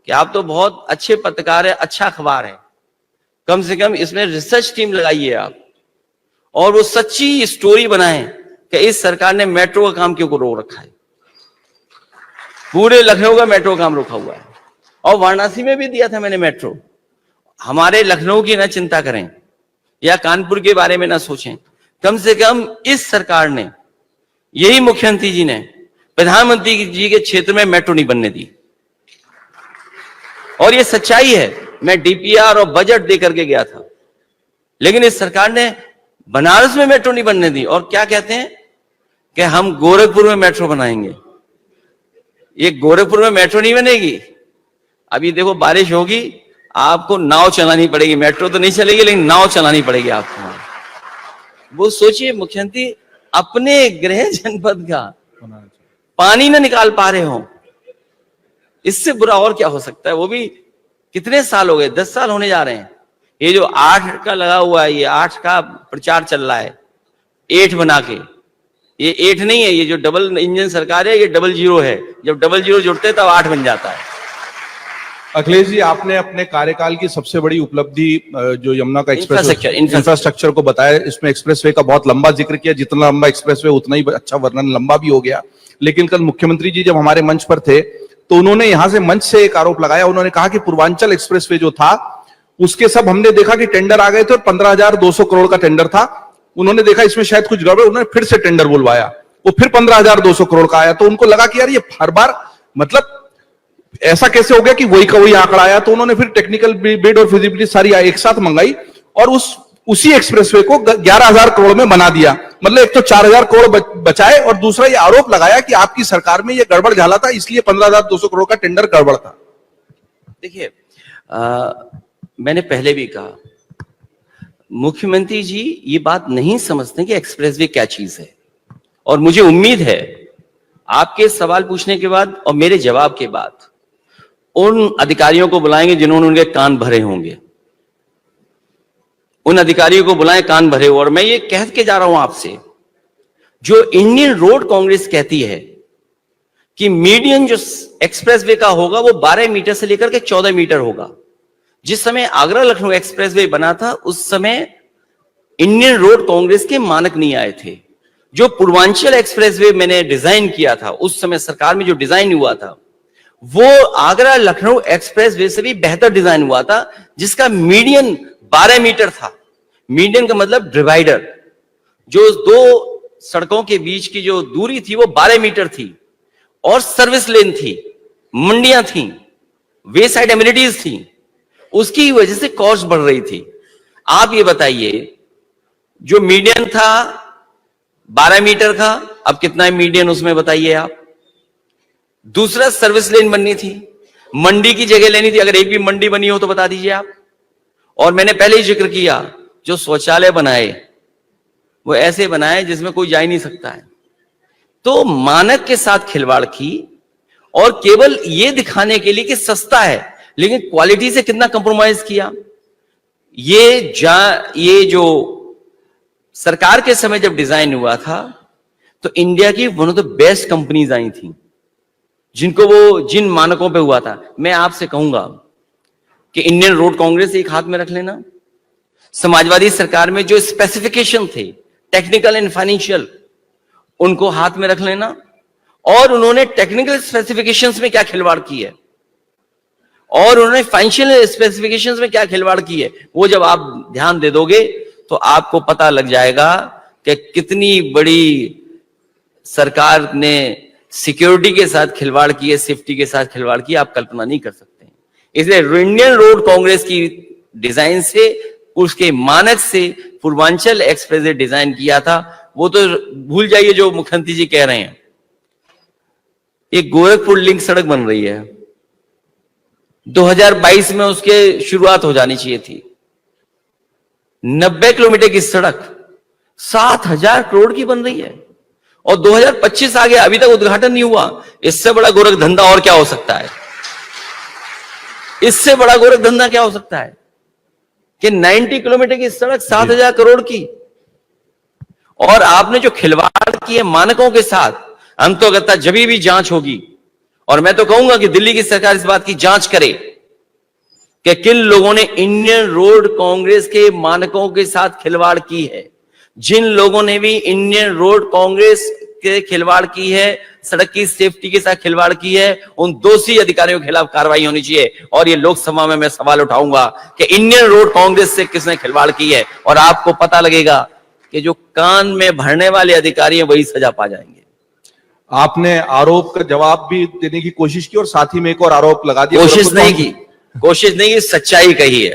कि आप तो बहुत अच्छे पत्रकार है, अच्छा अखबार है, कम से कम इसमें रिसर्च टीम लगाइए आप, और वो सच्ची स्टोरी बनाएं कि इस सरकार ने मेट्रो का काम क्यों रोक रखा है। पूरे लखनऊ का मेट्रो काम रोका हुआ है, और वाराणसी में भी दिया था मैंने मेट्रो। हमारे लखनऊ की ना चिंता करें या कानपुर के बारे में ना सोचें, कम से कम इस सरकार ने, यही मुख्यमंत्री जी ने प्रधानमंत्री जी के क्षेत्र में मेट्रो नहीं बनने दी। और ये सच्चाई है, मैं डीपीआर और बजट दे करके गया था, लेकिन इस सरकार ने बनारस में मेट्रो नहीं बनने दी। और क्या कहते हैं कि हम गोरखपुर में मेट्रो बनाएंगे। ये गोरखपुर में मेट्रो नहीं बनेगी, अभी देखो बारिश होगी, आपको नाव चलानी पड़ेगी, मेट्रो तो नहीं चलेगी लेकिन नाव चलानी पड़ेगी आपको। वो सोचिए मुख्यमंत्री अपने गृह जनपद का पानी ना निकाल पा रहे हो, इससे बुरा और क्या हो सकता है। वो भी कितने साल हो गए, 10 साल होने जा रहे हैं। ये जो 8 का लगा हुआ है, ये 8 का प्रचार चल रहा है, 8 बना के। ये 8 नहीं है, ये जो डबल इंजन सरकार है ये 00 है। जब 00 जुड़ते तब 8 बन जाता है। अखिलेश जी, आपने अपने कार्यकाल की सबसे बड़ी उपलब्धि जो यमुना का इंफ्रास्ट्रक्चर को बताया, इसमें एक्सप्रेसवे का बहुत लंबा जिक्र किया। जितना लंबा एक्सप्रेसवे उतना ही अच्छा वर्णन लंबा भी हो गया। लेकिन कल मुख्यमंत्री जी जब हमारे मंच पर थे तो उन्होंने यहां से मंच से एक आरोप लगाया। उन्होंने कहा कि पूर्वांचल एक्सप्रेसवे जो था उसके सब हमने देखा कि टेंडर आ गए थे और 15,200 करोड़ का टेंडर था। उन्होंने देखा इसमें शायद कुछ गड़बड़, उन्होंने फिर से टेंडर बुलवाया, वो फिर 15,200 करोड़ का आया। तो उनको लगा कि यार ये हर बार मतलब ऐसा कैसे हो गया कि वही का वही आंकड़ा आया। तो उन्होंने फिर टेक्निकल बिड और फिजिबिलिटी सारी एक साथ मंगाई और उसी एक्सप्रेसवे को 11,000 करोड़ में बना दिया। मतलब एक तो 4,000 करोड़ बचाए और दूसरा ये आरोप लगाया कि आपकी सरकार में ये गड़बड़ झाला था, इसलिए 15,200 करोड़ का टेंडर गड़बड़ था। देखिए, मैंने पहले भी कहा, मुख्यमंत्री जी ये बात नहीं समझते कि एक्सप्रेसवे क्या चीज है। और मुझे उम्मीद है आपके सवाल पूछने के बाद और मेरे जवाब के बाद उन अधिकारियों को बुलाएंगे जिन्होंने उनके कान भरे होंगे, उन अधिकारियों को बुलाएं कान भरे। और मैं ये कह के जा रहा हूं आपसे, जो इंडियन रोड कांग्रेस कहती है कि मीडियन जो एक्सप्रेसवे का होगा वो 12 मीटर से लेकर के 14 मीटर होगा। जिस समय आगरा लखनऊ एक्सप्रेसवे बना था उस समय इंडियन रोड कांग्रेस के मानक नहीं आए थे। जो पूर्वांचल एक्सप्रेसवे मैंने डिजाइन किया था उस समय सरकार में जो डिजाइन हुआ था वो आगरा लखनऊ एक्सप्रेसवे से भी बेहतर डिजाइन हुआ था, जिसका मीडियन 12 मीटर था। मीडियन का मतलब डिवाइडर, जो दो सड़कों के बीच की जो दूरी थी वो 12 मीटर थी और सर्विस लेन थी, मंडियां थी, वे साइड एमिनिटीज थी। उसकी वजह से कॉस्ट बढ़ रही थी। आप ये बताइए, जो मीडियन था 12 मीटर का, अब कितना है मीडियन उसमें बताइए आप। दूसरा सर्विस लेन बननी थी, मंडी की जगह लेनी थी। अगर एक भी मंडी बनी हो तो बता दीजिए आप। और मैंने पहले ही जिक्र किया, जो शौचालय बनाए वो ऐसे बनाए जिसमें कोई जा ही नहीं सकता है। तो मानक के साथ खिलवाड़ की और केवल ये दिखाने के लिए कि सस्ता है, लेकिन क्वालिटी से कितना कंप्रोमाइज किया। ये जो सरकार के समय जब डिजाइन हुआ था तो इंडिया की one of the best companies आई थी जिनको वो जिन मानकों पे हुआ था। मैं आपसे कहूंगा कि इंडियन रोड कांग्रेस एक हाथ में रख लेना, समाजवादी सरकार में जो स्पेसिफिकेशन थे टेक्निकल एंड फाइनेंशियल उनको हाथ में रख लेना। और उन्होंने टेक्निकल स्पेसिफिकेशंस में क्या खिलवाड़ की है और उन्होंने फाइनेंशियल स्पेसिफिकेशंस में क्या खिलवाड़ की है, वो जब आप ध्यान दे दोगे तो आपको पता लग जाएगा कि कितनी बड़ी सरकार ने सिक्योरिटी के साथ खिलवाड़ की है, सेफ्टी के साथ खिलवाड़ की, आप कल्पना नहीं कर सकते। इसलिए इंडियन रोड कांग्रेस की डिजाइन से, उसके मानक से पूर्वांचल एक्सप्रेसवे डिजाइन किया था। वो तो भूल जाइए जो मुख्यमंत्री जी कह रहे हैं। एक गोरखपुर लिंक सड़क बन रही है, 2022 में उसके शुरुआत हो जानी चाहिए थी। 90 किलोमीटर की सड़क 7,000 करोड़ की बन रही है और 2025 आ गया, अभी तक उद्घाटन नहीं हुआ। इससे बड़ा गोरख धंधा और क्या हो सकता है? इससे बड़ा गोरख धंधा क्या हो सकता है कि 90 किलोमीटर की सड़क 7,000 करोड़ की। और आपने जो खिलवाड़ की है मानकों के साथ, हम तो कहता जब भी जांच होगी, और मैं तो कहूंगा कि दिल्ली की सरकार इस बात की जांच करे कि किन लोगों ने इंडियन रोड कांग्रेस के मानकों के साथ खिलवाड़ की है। जिन लोगों ने भी इंडियन रोड कांग्रेस के खिलवाड़ की है, सड़क की सेफ्टी के साथ खिलवाड़ की है, उन दोषी अधिकारियों के खिलाफ कार्रवाई होनी चाहिए। और ये लोकसभा में मैं सवाल उठाऊंगा कि इंडियन रोड कांग्रेस से किसने खिलवाड़ की है, और आपको पता लगेगा कि जो कान में भरने वाले अधिकारी हैं वही सजा पा जाएंगे। आपने आरोप का जवाब भी देने की कोशिश की और साथ ही में एक और आरोप लगा दिया। कोशिश नहीं की, सच्चाई कही है।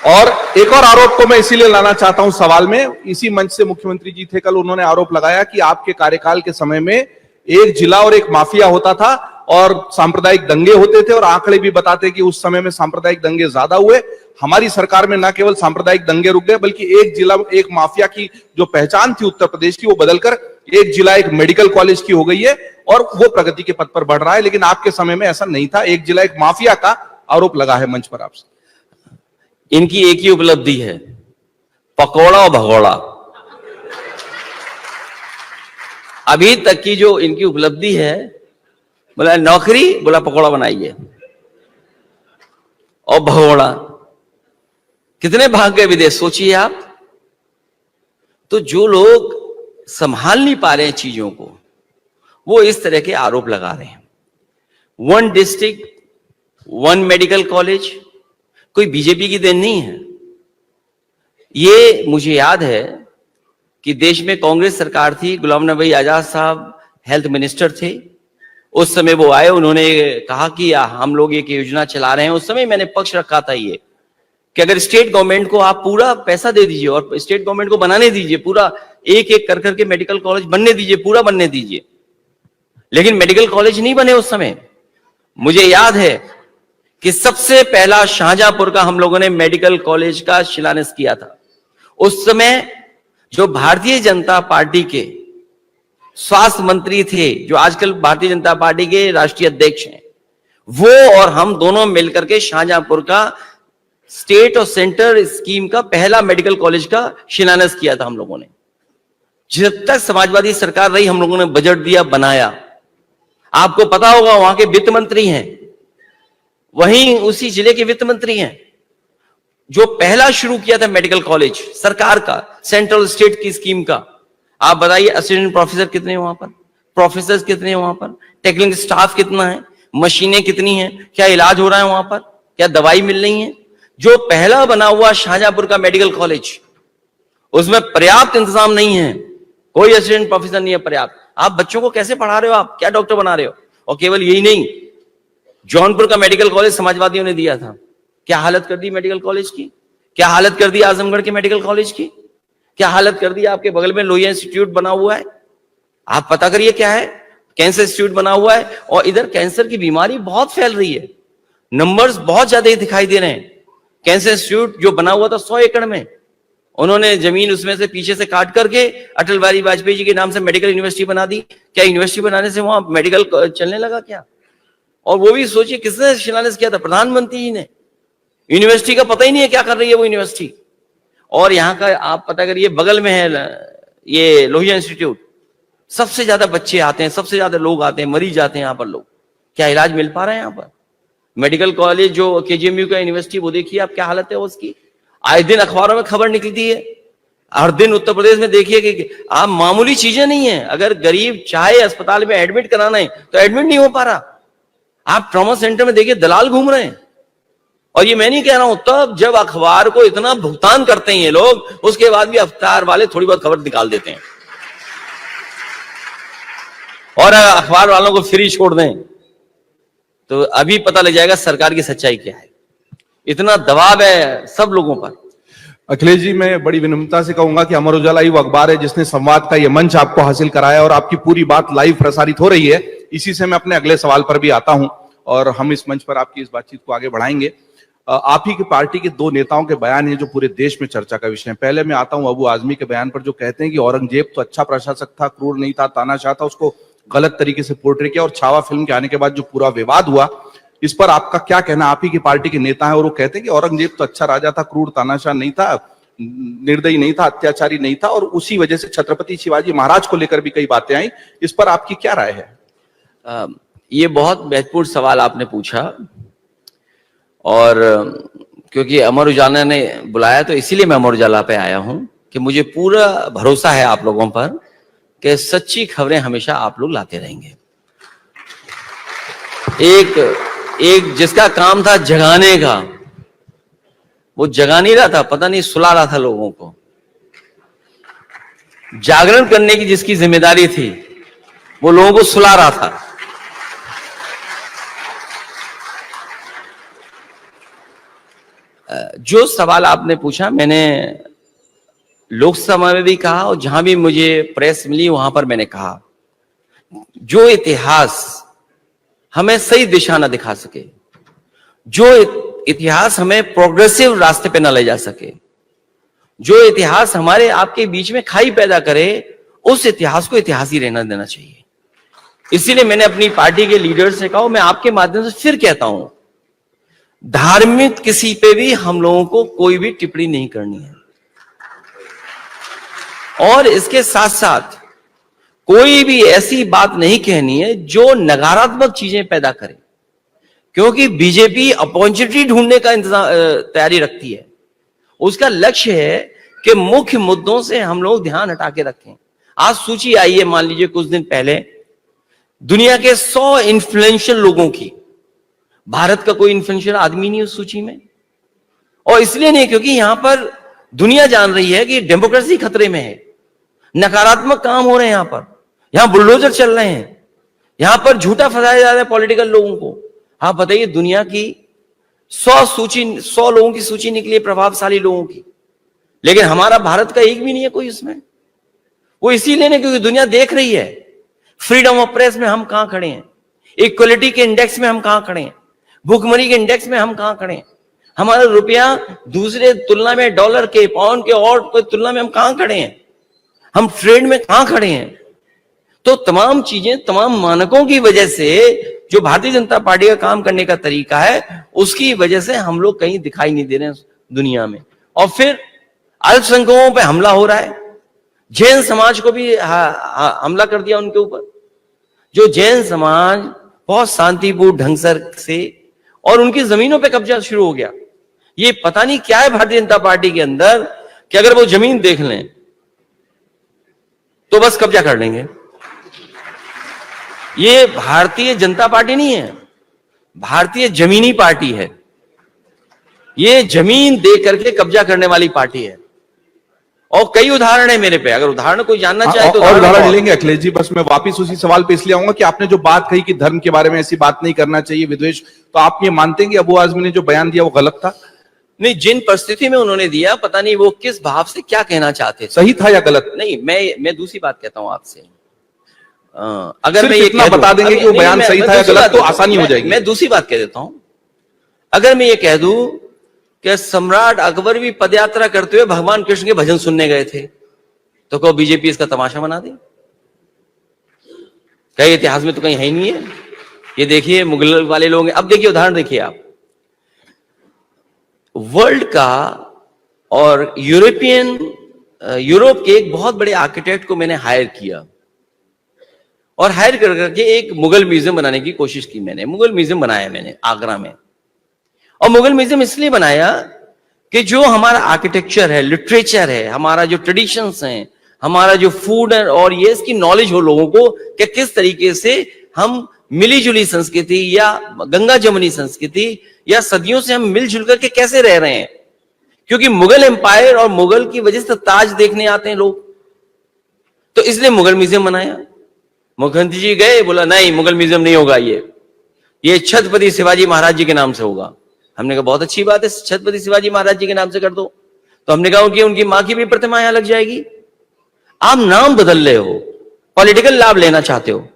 और एक और आरोप को मैं इसीलिए लाना चाहता हूं सवाल में। इसी मंच से मुख्यमंत्री जी थे कल, उन्होंने आरोप लगाया कि आपके कार्यकाल के समय में एक जिला और एक माफिया होता था और सांप्रदायिक दंगे होते थे, और आंकड़े भी बताते कि उस समय में सांप्रदायिक दंगे ज्यादा हुए। हमारी सरकार में न केवल सांप्रदायिक दंगे रुक गए, बल्कि एक जिला, एक माफिया की जो पहचान थी उत्तर प्रदेश की, वो बदलकर एक जिला एक मेडिकल कॉलेज की हो गई है, और वो प्रगति के पथ पर बढ़ रहा है। लेकिन आपके समय में ऐसा नहीं था, एक जिला एक माफिया का आरोप लगा है मंच पर आपसे। इनकी एक ही उपलब्धि है, पकौड़ा और भगौड़ा। अभी तक की जो इनकी उपलब्धि है, बोला नौकरी, बोला पकौड़ा बनाइए और भगौड़ा। कितने भाग गए विदेश, सोचिए आप। तो जो लोग संभाल नहीं पा रहे हैं चीजों को, वो इस तरह के आरोप लगा रहे हैं। 1 डिस्ट्रिक्ट 1 मेडिकल कॉलेज कोई बीजेपी की देन नहीं है। ये मुझे याद है कि देश में कांग्रेस सरकार थी, गुलाम नबी आजाद साहब हेल्थ मिनिस्टर थे। उस समय वो आए, उन्होंने कहा कि हम लोग एक योजना चला रहे हैं। उस समय मैंने पक्ष रखा था ये कि अगर स्टेट गवर्नमेंट को आप पूरा पैसा दे दीजिए और स्टेट गवर्नमेंट को बनाने दीजिए, पूरा एक एक कर करके मेडिकल कॉलेज बनने दीजिए, पूरा बनने दीजिए। लेकिन मेडिकल कॉलेज नहीं बने उस समय। मुझे याद है कि सबसे पहला शाहजहांपुर का हम लोगों ने मेडिकल कॉलेज का शिलान्यास किया था। उस समय जो भारतीय जनता पार्टी के स्वास्थ्य मंत्री थे, जो आजकल भारतीय जनता पार्टी के राष्ट्रीय अध्यक्ष हैं, वो और हम दोनों मिलकर के शाहजहांपुर का स्टेट और सेंटर स्कीम का पहला मेडिकल कॉलेज का शिलान्यास किया था हम लोगों ने। जब तक समाजवादी सरकार रही, हम लोगों ने बजट दिया, बनाया। आपको पता होगा वहां के वित्त मंत्री हैं, वहीं उसी जिले के वित्त मंत्री हैं जो पहला शुरू किया था मेडिकल कॉलेज सरकार का, सेंट्रल स्टेट की स्कीम का। आप बताइए असिस्टेंट प्रोफेसर कितने हैं वहां पर, प्रोफेसर कितने हैं वहां पर, टेक्निकल स्टाफ कितना है, मशीनें कितनी हैं, क्या इलाज हो रहा है वहां पर, क्या दवाई मिल रही है। जो पहला बना हुआ शाहजहांपुर का मेडिकल कॉलेज, उसमें पर्याप्त इंतजाम नहीं है, कोई असिस्टेंट प्रोफेसर नहीं है पर्याप्त। आप बच्चों को कैसे पढ़ा रहे हो, आप क्या डॉक्टर बना रहे हो। और केवल यही नहीं, जौनपुर का मेडिकल कॉलेज समाजवादियों ने दिया था, क्या हालत कर दी मेडिकल कॉलेज की, क्या हालत कर दी आजमगढ़ के मेडिकल कॉलेज की, क्या हालत कर दी आपके बगल में लोहिया इंस्टीट्यूट बना हुआ है। आप पता करिए क्या है, कैंसर इंस्टीट्यूट बना हुआ है, और इधर कैंसर की बीमारी बहुत फैल रही है, नंबर्स बहुत ज्यादा दिखाई दे रहे हैं। कैंसर इंस्टीट्यूट जो बना हुआ था 100 एकड़ में, उन्होंने जमीन उसमें से पीछे से काट करके अटल बिहारी वाजपेयी जी के नाम से मेडिकल यूनिवर्सिटी बना दी। क्या यूनिवर्सिटी बनाने से वहां मेडिकल चलने लगा क्या। और वो भी सोचिए किसने शिलान्यास किया था, प्रधानमंत्री जी ने। यूनिवर्सिटी का पता ही नहीं है क्या कर रही है वो यूनिवर्सिटी। और यहाँ का आप पता करिए, बगल में है ये लोहिया इंस्टीट्यूट, सबसे ज्यादा बच्चे आते हैं, सबसे ज्यादा लोग आते हैं, मरीज आते हैं यहाँ पर लोग। क्या इलाज मिल पा रहा है यहाँ पर। मेडिकल कॉलेज जो केजीएमयू का यूनिवर्सिटी, वो देखिए आप क्या हालत है उसकी। आए दिन अखबारों में खबर निकलती है, हर दिन उत्तर प्रदेश में देखिए कि आप मामूली चीजें नहीं है। अगर गरीब चाहे अस्पताल में एडमिट कराना है तो एडमिट नहीं हो पा रहा। आप ट्रॉमा सेंटर में देखिए दलाल घूम रहे हैं। और ये मैं नहीं कह रहा हूं, तब जब अखबार को इतना भुगतान करते हैं ये लोग, उसके बाद भी अखबार वाले थोड़ी बहुत खबर निकाल देते हैं और अखबार वालों को फ्री छोड़ दें। तो अभी पता लग जाएगा सरकार की सच्चाई क्या है। इतना दबाव है सब लोगों पर। अखिलेश जी, मैं बड़ी विनम्रता से कहूंगा कि अमर उजाला ही वो अखबार है जिसने संवाद का ये मंच आपको हासिल कराया, और आपकी पूरी बात लाइव प्रसारित हो रही है। इसी से मैं अपने अगले सवाल पर भी आता हूं, और हम इस मंच पर आपकी इस बातचीत को आगे बढ़ाएंगे। आप ही की पार्टी के 2 नेताओं के बयान है जो पूरे देश में चर्चा का विषय है। पहले मैं आता हूं अबू आजमी के बयान पर, जो कहते हैं कि औरंगजेब तो अच्छा प्रशासक था, क्रूर नहीं था, तानाशाह था, उसको गलत तरीके से पोर्ट्रे किया। और छावा फिल्म के आने के बाद जो पूरा विवाद हुआ, इस पर आपका क्या कहना। आप ही की पार्टी के नेता हैं और वो कहते हैं कि औरंगजेब तो अच्छा राजा था, क्रूर तानाशाह नहीं था, निर्दयी नहीं था, अत्याचारी नहीं था, और उसी वजह से छत्रपति शिवाजी महाराज को लेकर भी कई बातें आई। इस पर आपकी क्या राय है। ये बहुत महत्वपूर्ण सवाल आपने पूछा, और क्योंकि अमर उजाला ने बुलाया तो इसीलिए मैं अमर उजाला पे आया हूं कि मुझे पूरा भरोसा है आप लोगों पर कि सच्ची खबरें हमेशा आप लोग लाते रहेंगे। एक जिसका काम था जगाने का, वो जगा नहीं रहा था, पता नहीं सुला रहा था लोगों को। जागरण करने की जिसकी जिम्मेदारी थी, वो लोगों को सुला रहा था। जो सवाल आपने पूछा, मैंने लोकसभा में भी कहा और जहां भी मुझे प्रेस मिली वहां पर मैंने कहा, जो इतिहास हमें सही दिशा न दिखा सके, जो इतिहास हमें प्रोग्रेसिव रास्ते पे न ले जा सके, जो इतिहास हमारे आपके बीच में खाई पैदा करे, उस इतिहास को इतिहास ही रहना देना चाहिए। इसीलिए मैंने अपनी पार्टी के लीडर से कहा, मैं आपके माध्यम से फिर कहता हूं, धार्मिक किसी पे भी हम लोगों को कोई भी टिप्पणी नहीं करनी है, और इसके साथ साथ कोई भी ऐसी बात नहीं कहनी है जो नकारात्मक चीजें पैदा करे, क्योंकि बीजेपी अपॉर्चुनिटी ढूंढने का तैयारी रखती है। उसका लक्ष्य है कि मुख्य मुद्दों से हम लोग ध्यान हटा के रखें। आज सूची आई है, मान लीजिए कुछ दिन पहले, दुनिया के 100 इन्फ्लुएंशियल लोगों की, भारत का कोई इन्फ्लुएंशियल आदमी नहीं उस सूची में। और इसलिए नहीं क्योंकि यहां पर दुनिया जान रही है कि डेमोक्रेसी खतरे में है, नकारात्मक काम हो रहे हैं, यहां बुलडोजर चल रहे हैं, यहां पर झूठा फंसाया जा रहा है पॉलिटिकल लोगों को। आप बताइए, दुनिया की 100 लोगों की सूची निकली है, प्रभावशाली लोगों की, लेकिन हमारा भारत का एक भी नहीं है कोई उसमें। वो इसीलिए नहीं क्योंकि दुनिया देख रही है फ्रीडम ऑफ प्रेस में हम कहां खड़े हैं, इक्वलिटी के इंडेक्स में हम कहां खड़े हैं, भुखमरी के इंडेक्स में हम कहां खड़े हैं, हमारा रुपया दूसरे तुलना में, डॉलर के, पाउंड के और कोई तुलना में हम कहां खड़े हैं, हम ट्रेड में कहां खड़े हैं। तो तमाम चीजें, तमाम मानकों की वजह से जो भारतीय जनता पार्टी का काम करने का तरीका है, उसकी वजह से हम लोग कहीं दिखाई नहीं दे रहे हैं दुनिया में। और फिर अल्पसंख्यकों पे हमला हो रहा है, जैन समाज को भी हमला कर दिया उनके ऊपर। जो जैन समाज बहुत शांतिपूर्ण ढंग से, और उनकी जमीनों पे कब्जा शुरू हो गया। ये पता नहीं क्या है भारतीय जनता पार्टी के अंदर कि अगर वो जमीन देख लें तो बस कब्जा कर लेंगे। ये भारतीय जनता पार्टी नहीं है, भारतीय जमीनी पार्टी है। ये जमीन दे करके कब्जा करने वाली पार्टी है। और कई उदाहरण है मेरे पे, अगर उदाहरण कोई जानना चाहे तो और उदाहरण लेंगे अखिलेश जी। बस मैं वापिस उसी सवाल पे इसलिए आऊंगा कि आपने जो बात कही कि धर्म के बारे में ऐसी बात नहीं करना चाहिए, विद्वेष, तो आप ये मानते हैं कि अबू आजमी ने जो बयान दिया वो गलत था? नहीं, जिन परिस्थिति में उन्होंने दिया, पता नहीं वो किस भाव से क्या कहना चाहते थे, सही था या गलत? नहीं, मैं दूसरी बात कहता हूं आपसे। अगर मैं ये इतना बता देंगे कि वो बयान सही था या गलत तो आसानी हो जाएगी। मैं दूसरी बात कह देता हूं। अगर मैं ये कह दूं कि सम्राट अकबर भी पदयात्रा करते हुए भगवान कृष्ण के भजन सुनने गए थे, तो को बीजेपी इसका तमाशा बना दे? कहीं इतिहास में तो कहीं है ही नहीं है। ये देखिए मुगल वाले लोग हैं। अब देखिए उदाहरण देखिए आप, वर्ल्ड का और यूरोप के एक बहुत बड़े आर्किटेक्ट को मैंने हायर किया, और हायर कर करके एक मुगल म्यूजियम बनाने की कोशिश की। मैंने मुगल म्यूजियम बनाया मैंने आगरा में। और मुगल म्यूजियम इसलिए बनाया कि जो हमारा आर्किटेक्चर है, लिटरेचर है, हमारा जो ट्रेडिशंस हैं, हमारा जो फूड है, और ये इसकी नॉलेज हो लोगों को कि किस तरीके से हम मिलीजुली संस्कृति या गंगा जमुनी संस्कृति या सदियों से हम मिलजुल करके कैसे रह रहे हैं। क्योंकि मुगल एम्पायर और मुगल की वजह से ताज देखने आते हैं लोग, तो इसलिए मुगल म्यूजियम बनाया। मुख्यमंत्री जी गए, बोला नहीं मुगल म्यूजियम नहीं होगा, ये छत्रपति शिवाजी महाराज जी के नाम से होगा। हमने कहा बहुत अच्छी बात है, छत्रपति शिवाजी महाराज जी के नाम से कर दो। तो हमने कहा कि उनकी मां की भी प्रतिमा यहां लग जाएगी। आप नाम बदल रहे हो, पॉलिटिकल लाभ लेना चाहते हो,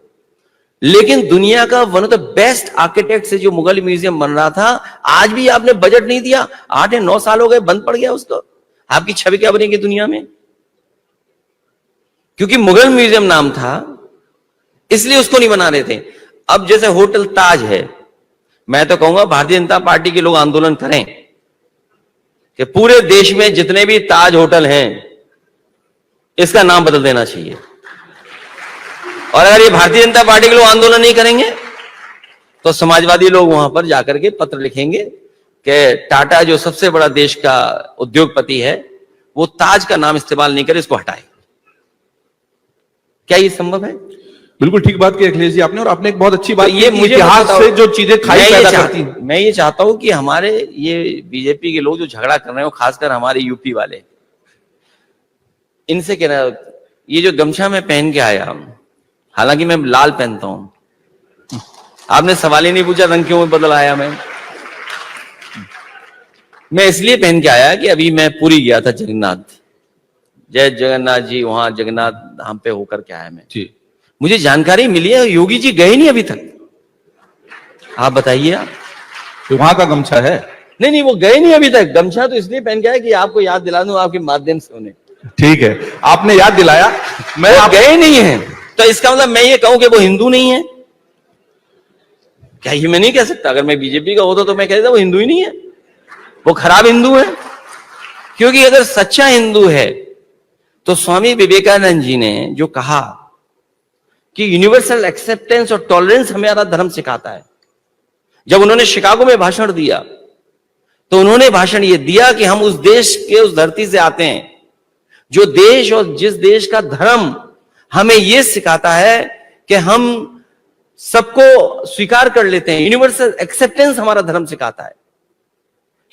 लेकिन दुनिया का one of the best architect से जो मुगल म्यूजियम बन रहा था, आज भी आपने बजट नहीं दिया। 8 या 9 साल हो गए, बंद पड़ गया उसको। आपकी छवि क्या बनेगी दुनिया में? क्योंकि मुगल म्यूजियम नाम था, इसलिए उसको नहीं बना रहे थे। अब जैसे होटल ताज है, मैं तो कहूंगा भारतीय जनता पार्टी के लोग आंदोलन करें कि पूरे देश में जितने भी ताज होटल हैं इसका नाम बदल देना चाहिए। और अगर ये भारतीय जनता पार्टी के लोग आंदोलन नहीं करेंगे तो समाजवादी लोग वहां पर जाकर के पत्र लिखेंगे कि टाटा जो सबसे बड़ा देश का उद्योगपति है, वो ताज का नाम इस्तेमाल नहीं करे, इसको हटाए। क्या ये संभव है? बिल्कुल ठीक बात की अखिलेश जी आपने। और आपने एक बहुत अच्छी बात, ये मुझे इतिहास से जो चीजें खाई पैदा करती हैं। मैं ये चाहता हूं कि हमारे ये बीजेपी के लोग जो झगड़ा कर रहे हैं, खासकर हमारे यूपी वाले, इनसे कहना, ये जो गमछा मैं पहन के आया, हालांकि मैं लाल पहनता हूं, आपने सवाल ही नहीं पूछा रंग क्यों बदल आया। मैं इसलिए पहन के आया कि अभी मैं पुरी गया था, जगन्नाथ, जय जगन्नाथ जी, वहां जगन्नाथ धाम पे होकर के आया मैं। जी। मुझे जानकारी मिली है योगी जी गए नहीं अभी तक। आप बताइए आप। तो वहां का गमछा है? नहीं, वो गए नहीं अभी तक। गमछा तो इसलिए पहन के आया कि आपको याद दिला दूं आपके माध्यम से उन्हें। ठीक है, आपने याद दिलाया। मैं आप गए नहीं है, तो इसका मतलब मैं ये कहूं कि वो हिंदू नहीं है? क्या ये मैं नहीं कह सकता? अगर मैं बीजेपी का होता तो मैं कह देता वो हिंदू ही नहीं है, वो खराब हिंदू है। क्योंकि अगर सच्चा हिंदू है तो स्वामी विवेकानंद जी ने जो कहा कि यूनिवर्सल एक्सेप्टेंस और टॉलरेंस हमारा धर्म सिखाता है, जब उन्होंने शिकागो में भाषण दिया तो उन्होंने भाषण ये दिया कि हम उस देश के उस धरती से आते हैं जो देश और जिस देश का धर्म हमें यह सिखाता है कि हम सबको स्वीकार कर लेते हैं। यूनिवर्सल एक्सेप्टेंस हमारा धर्म सिखाता है,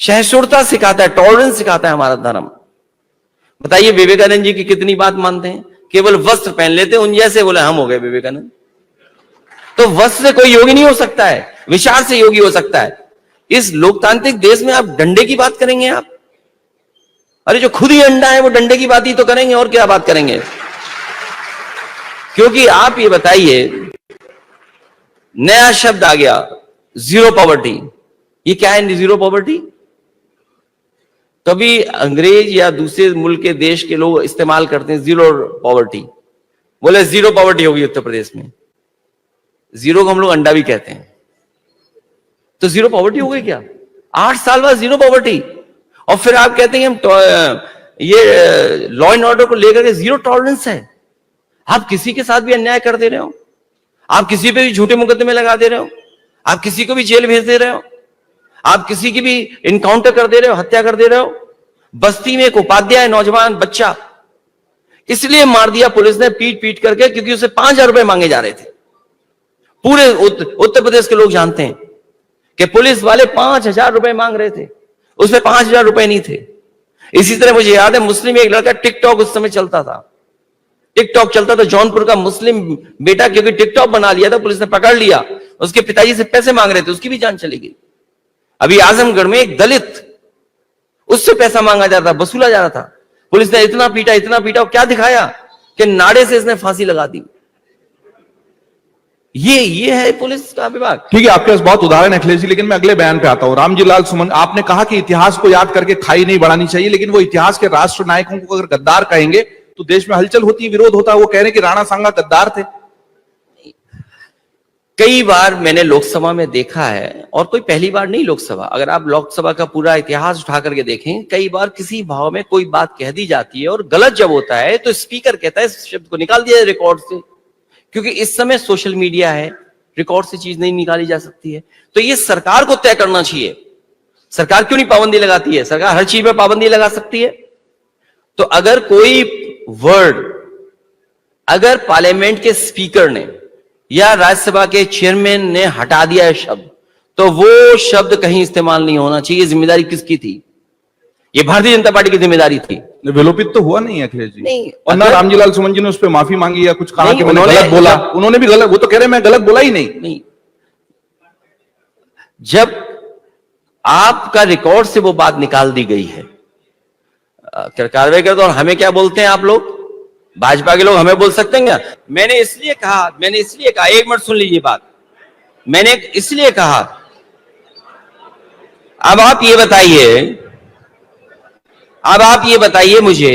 सहिष्णुता सिखाता है, टॉलरेंस सिखाता है हमारा धर्म। बताइए विवेकानंद जी की कितनी बात मानते हैं? केवल वस्त्र पहन लेते हैं, उन जैसे बोले हम हो गए विवेकानंद। तो वस्त्र से कोई योगी नहीं हो सकता है, विचार से योगी हो सकता है। इस लोकतांत्रिक देश में आप डंडे की बात करेंगे आप? अरे जो खुद ही अंडा है वो डंडे की बात ही तो करेंगे, और क्या बात करेंगे? क्योंकि आप ये बताइए, नया शब्द आ गया जीरो पॉवर्टी। ये क्या है जीरो पॉवर्टी? कभी अंग्रेज या दूसरे मुल्क के देश के लोग इस्तेमाल करते हैं जीरो पॉवर्टी, बोले जीरो पॉवर्टी होगी उत्तर प्रदेश में। जीरो को हम लोग अंडा भी कहते हैं, तो जीरो पॉवर्टी हो गई क्या? 8 साल बाद जीरो पॉवर्टी। और फिर आप कहते हैं हम ये लॉ एंड ऑर्डर को लेकर के जीरो टॉलरेंस है। आप किसी के साथ भी अन्याय कर दे रहे हो, आप किसी पे भी झूठे मुकदमे लगा दे रहे हो, आप किसी को भी जेल भेज दे रहे हो, आप किसी की भी इनकाउंटर कर दे रहे हो, हत्या कर दे रहे हो। बस्ती में एक उपाध्याय नौजवान बच्चा इसलिए मार दिया पुलिस ने पीट पीट करके क्योंकि उसे 5,000 रुपए मांगे जा रहे थे। पूरे उत्तर प्रदेश के लोग जानते हैं कि पुलिस वाले 5,000 रुपए मांग रहे थे, उसमें 5,000 रुपए नहीं थे। इसी तरह मुझे याद है मुस्लिम एक लड़का, टिकटॉक उस समय चलता था, टिकटॉक चलता था, जौनपुर का मुस्लिम बेटा क्योंकि टिकटॉक बना लिया था, पुलिस ने पकड़ लिया, उसके पिताजी से पैसे मांग रहे थे, उसकी भी जान चली गई। अभी आजमगढ़ में एक दलित, उससे पैसा मांगा जा रहा था, वसूला जा रहा था, पुलिस ने इतना पीटा, क्या दिखाया कि नाड़े से इसने फांसी लगा दी। ये है पुलिस का विभाग। ठीक है, आपके पास बहुत उदाहरण है अखिलेश जी, लेकिन मैं अगले बयान पे आता हूं। रामजी लाल सुमन, आपने कहा कि इतिहास को याद करके खाई नहीं बढ़ानी चाहिए, लेकिन वो इतिहास के राष्ट्र नायकों को अगर गद्दार कहेंगे तो देश में हलचल होती है, विरोध होता है। वो कह रहे हैं कि राणा सांगा गद्दार थे। कई बार मैंने लोकसभा में देखा है, और कोई पहली बार नहीं लोकसभा, अगर आप लोकसभा का पूरा इतिहास उठा करके देखें, कई बार किसी भाव में कोई बात कह दी जाती है और गलत जब होता है तो स्पीकर कहता है इस शब्द को निकाल दिया रिकॉर्ड से, क्योंकि इस समय सोशल मीडिया है, रिकॉर्ड से चीज नहीं निकाली जा सकती है। तो ये सरकार को तय करना चाहिए। सरकार क्यों नहीं पाबंदी लगाती है? सरकार हर चीज पर पाबंदी लगा सकती है। तो अगर कोई वर्ड, अगर पार्लियामेंट के स्पीकर ने या राज्यसभा के चेयरमैन ने हटा दिया है शब्द, तो वो शब्द कहीं इस्तेमाल नहीं होना चाहिए। जिम्मेदारी किसकी थी? ये भारतीय जनता पार्टी की जिम्मेदारी थी। विलोपित तो हुआ नहीं अखिलेश जी, नहीं। और ना रामजी लाल सुमन जी ने उस पर माफी मांगी या कुछ कहा कि मैंने गलत बोला। उन्होंने भी गलत, वो तो कह रहे मैं गलत बोला ही नहीं। जब आपका रिकॉर्ड से वो बात निकाल दी गई है, कार्रवाई कर दो। और हमें क्या बोलते हैं आप लोग, भाजपा के लोग हमें बोल सकते हैं क्या? मैंने इसलिए कहा, एक मिनट सुन लीजिए बात, मैंने इसलिए कहा। अब आप ये बताइए मुझे,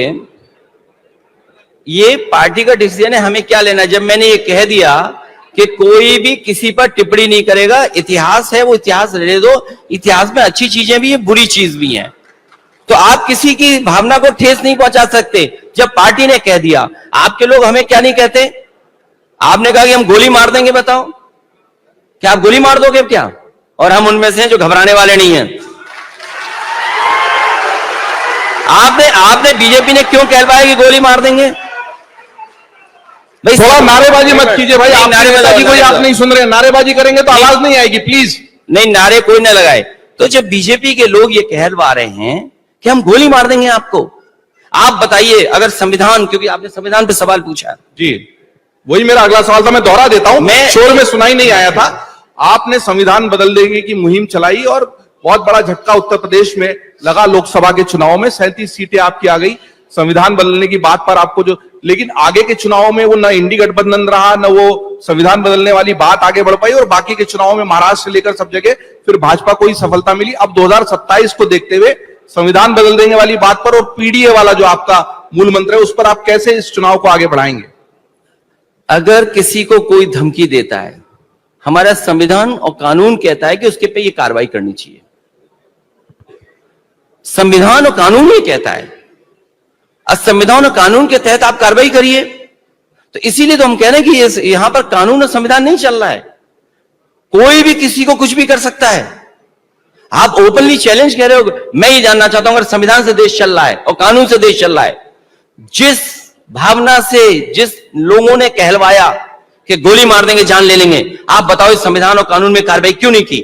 ये पार्टी का डिसीजन है, हमें क्या लेना? जब मैंने ये कह दिया कि कोई भी किसी पर टिप्पणी नहीं करेगा, इतिहास है वो इतिहास रहने दो, इतिहास में अच्छी चीजें भी है, बुरी चीज भी है, तो आप किसी की भावना को ठेस नहीं पहुंचा सकते। जब पार्टी ने कह दिया, आपके लोग हमें क्या नहीं कहते? आपने कहा कि हम गोली मार देंगे, बताओ क्या आप गोली मार दोगे क्या? और हम उनमें से हैं जो घबराने वाले नहीं हैं। आपने बीजेपी ने क्यों कहलवाया कि गोली मार देंगे? भाई थोड़ा नारेबाजी मत कीजिए भाई, आप नारेबाजी कोई आप नहीं सुन रहे, नारेबाजी करेंगे तो आवाज नहीं आएगी, प्लीज। नहीं, नारे कोई ना लगाए। तो जब बीजेपी के लोग ये कहलवा रहे हैं कि हम गोली मार देंगे आपको, आप बताइए, अगर संविधान, क्योंकि आपने संविधान पे सवाल पूछा जी, वही मेरा अगला सवाल था, मैं दोहरा देता हूं, मैं शोर में सुनाई नहीं आया था। आपने संविधान बदल देने की मुहिम चलाई और बहुत बड़ा झटका उत्तर प्रदेश में लगा। लोकसभा के चुनाव में 37 सीटें आपकी आ गई। संविधान बदलने की बात पर आपको जो, लेकिन आगे के चुनावों में वो न इंडी गठबंधन रहा, न वो संविधान बदलने वाली बात आगे बढ़ पाई, और बाकी के चुनावों में महाराष्ट्र से लेकर सब जगह फिर भाजपा को ही सफलता मिली। अब 2027 को देखते हुए संविधान बदल देने वाली बात पर और पीडीए वाला जो आपका मूल मंत्र है, उस पर आप कैसे इस चुनाव को आगे बढ़ाएंगे? अगर किसी को कोई धमकी देता है, हमारा संविधान और कानून कहता है कि उसके पे ये कार्रवाई करनी चाहिए। संविधान और कानून ये कहता है, संविधान और कानून के तहत आप कार्रवाई करिए। तो इसीलिए तो हम कह रहे हैं कि यहां पर कानून और संविधान नहीं चल रहा है। कोई भी किसी को कुछ भी कर सकता है। आप ओपनली चैलेंज कह रहे हो। मैं ये जानना चाहता हूं, अगर संविधान से देश चल रहा है और कानून से देश चल रहा है, जिस भावना से जिस लोगों ने कहलवाया कि गोली मार देंगे, जान ले लेंगे, आप बताओ इस संविधान और कानून में कार्रवाई क्यों नहीं की?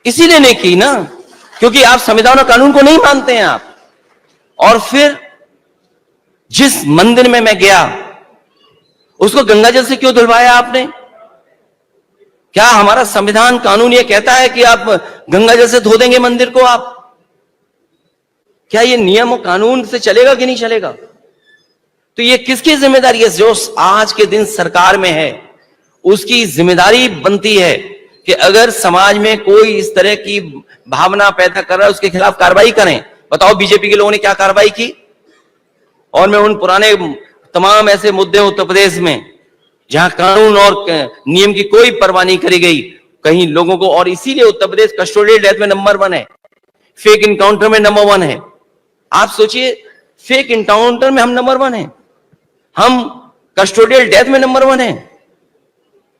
इसीलिए नहीं की ना, क्योंकि आप संविधान और कानून को नहीं मानते हैं आप। और फिर जिस मंदिर में मैं गया, उसको गंगाजल से क्यों धुलवाया आपने? क्या हमारा संविधान कानून ये कहता है कि आप गंगाजल से धो देंगे मंदिर को? आप क्या ये नियम और कानून से चलेगा कि नहीं चलेगा? तो ये किसकी जिम्मेदारी है? जो आज के दिन सरकार में है, उसकी जिम्मेदारी बनती है कि अगर समाज में कोई इस तरह की भावना पैदा कर रहा है, उसके खिलाफ कार्रवाई करें। बताओ बीजेपी के लोगों ने क्या कार्रवाई की? और मैं उन पुराने तमाम ऐसे मुद्दे उत्तर प्रदेश में जहां कानून और नियम की कोई परवाह नहीं करी गई, कहीं लोगों को, और इसीलिए उत्तर प्रदेश कस्टोडियल डेथ में नंबर 1 है, फेक इनकाउंटर में नंबर 1 है। आप सोचिए, फेक इनकाउंटर में हम नंबर 1 है, हम कस्टोडियल डेथ में नंबर 1 है।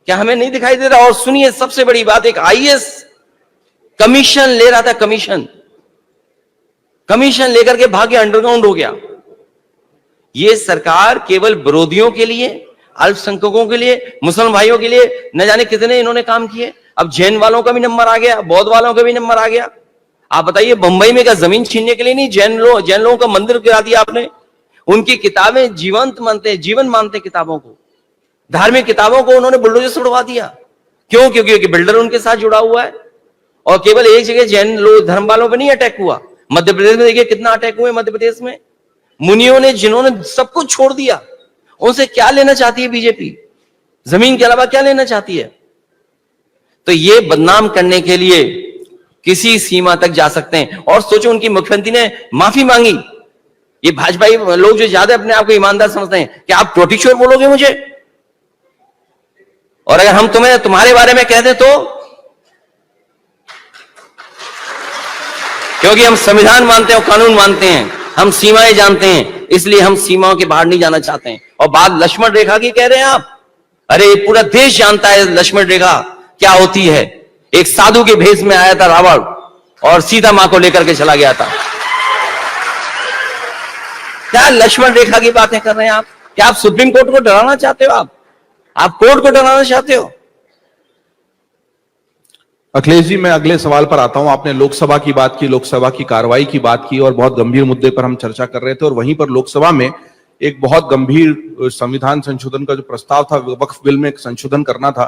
क्या हमें नहीं दिखाई दे रहा? और सुनिए, सबसे बड़ी बात, एक आईएएस कमीशन ले रहा था, कमीशन लेकर के भाग्य अंडरग्राउंड हो गया। ये सरकार केवल विरोधियों के लिए, अल्पसंख्यकों के लिए, मुसलमान भाइयों के लिए न जाने कितने इन्होंने काम किए। अब जैन वालों का भी नंबर आ गया, बौद्ध वालों का भी नंबर आ गया। आप बताइए, बंबई में क्या जमीन छीनने के लिए नहीं, जैन लोगों का मंदिर गिरा दिया आपने? उनकी किताबें जीवंत मानते, जीवन मानते किताबों को, धार्मिक किताबों को उन्होंने बुलडोजर से उड़वा दिया। क्यों? क्योंकि बिल्डर उनके साथ जुड़ा हुआ है। और केवल एक जगह जैन लोग, धर्म वालों पर नहीं अटैक हुआ, मध्य प्रदेश में देखिए कितना अटैक हुए। मध्य प्रदेश में मुनियों ने, जिन्होंने सब कुछ छोड़ दिया, उनसे क्या लेना चाहती है बीजेपी? जमीन के अलावा क्या लेना चाहती है? तो ये बदनाम करने के लिए किसी सीमा तक जा सकते हैं। और सोचो, उनकी मुख्यमंत्री ने माफी मांगी। ये भाजपाई लोग जो ज्यादा अपने आप को ईमानदार समझते हैं, कि आप टोटीचोर बोलोगे मुझे? और अगर हम तुम्हारे बारे में कह दें तो? क्योंकि हम संविधान मानते हैं और कानून मानते हैं, हम सीमाएं जानते हैं, इसलिए हम सीमाओं के बाहर नहीं जाना चाहते हैं। और बात लक्ष्मण रेखा की कह रहे हैं आप, अरे पूरा देश जानता है लक्ष्मण रेखा क्या होती है। एक साधु के भेष में आया था रावण और सीता मां को लेकर के चला गया था। क्या लक्ष्मण रेखा की बातें कर रहे हैं आप? क्या आप सुप्रीम कोर्ट को डराना चाहते हो? आप कोर्ट को डराना चाहते हो? अखिलेश जी, मैं अगले सवाल पर आता हूं। आपने लोकसभा की बात की, लोकसभा की कार्रवाई की बात की, और बहुत गंभीर मुद्दे पर हम चर्चा कर रहे थे। और वहीं पर लोकसभा में एक बहुत गंभीर संविधान संशोधन का जो प्रस्ताव था, वक्फ बिल में एक संशोधन करना था,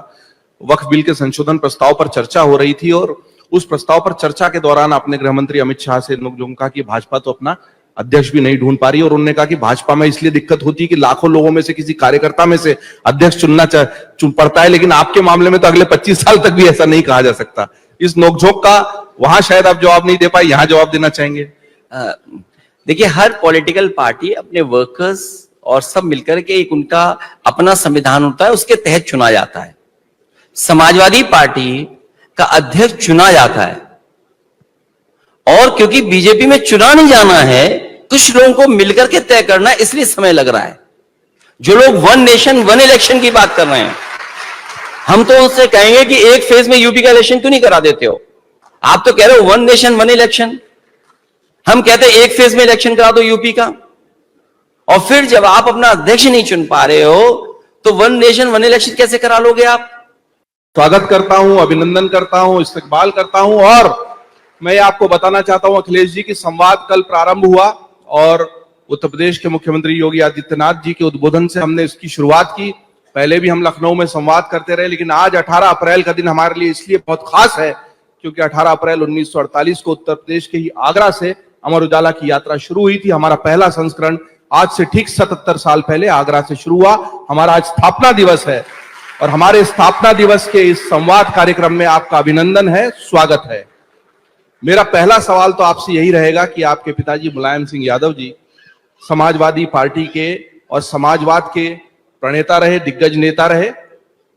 वक्फ बिल के संशोधन प्रस्ताव पर चर्चा हो रही थी। और उस प्रस्ताव पर चर्चा के दौरान आपने गृह मंत्री अमित शाह से लोगों कहा कि भाजपा तो अपना अध्यक्ष भी नहीं ढूंढ पा रही, और उन्होंने कहा कि भाजपा में इसलिए दिक्कत होती है कि लाखों लोगों में से किसी कार्यकर्ता में से अध्यक्ष चुन पड़ता है, लेकिन आपके मामले में तो अगले 25 साल तक भी ऐसा नहीं कहा जा सकता। इस नोकझोंक का वहां शायद आप जवाब नहीं दे पाए, यहां जवाब देना चाहेंगे? देखिए, हर पॉलिटिकल पार्टी अपने वर्कर्स और सब मिलकर के एक उनका अपना संविधान होता है, उसके तहत चुना जाता है। समाजवादी पार्टी का अध्यक्ष चुना जाता है, और क्योंकि बीजेपी में चुना नहीं जाना है, कुछ लोगों को मिलकर के तय करना है, इसलिए समय लग रहा है। जो लोग 1 नेशन 1 इलेक्शन की बात कर रहे हैं, हम तो उनसे कहेंगे कि एक फेज में यूपी का इलेक्शन क्यों नहीं करा देते हो? आप तो कह रहे हो 1 नेशन 1 इलेक्शन, हम कहते हैं एक फेज में इलेक्शन करा दो यूपी का। और फिर जब आप अपना अध्यक्ष नहीं चुन पा रहे हो, तो 1 नेशन 1 इलेक्शन कैसे करा लोगे आप? स्वागत करता हूं, अभिनंदन करता हूं, इस्तकबाल करता हूं। और मैं आपको बताना चाहता हूं अखिलेश जी की संवाद कल प्रारंभ हुआ, और उत्तर प्रदेश के मुख्यमंत्री योगी आदित्यनाथ जी के उद्बोधन से हमने इसकी शुरुआत की। पहले भी हम लखनऊ में संवाद करते रहे, लेकिन आज 18 अप्रैल का दिन हमारे लिए इसलिए बहुत खास है क्योंकि 18 अप्रैल 1948 को उत्तर प्रदेश के ही आगरा से अमर उजाला की यात्रा शुरू हुई थी। हमारा पहला संस्करण आज से ठीक 77 साल पहले आगरा से शुरू हुआ। हमारा आज स्थापना दिवस है और हमारे स्थापना दिवस के इस संवाद कार्यक्रम में आपका अभिनंदन है, स्वागत है। मेरा पहला सवाल तो आपसे यही रहेगा कि आपके पिताजी मुलायम सिंह यादव जी समाजवादी पार्टी के और समाजवाद के प्रणेता रहे, दिग्गज नेता रहे।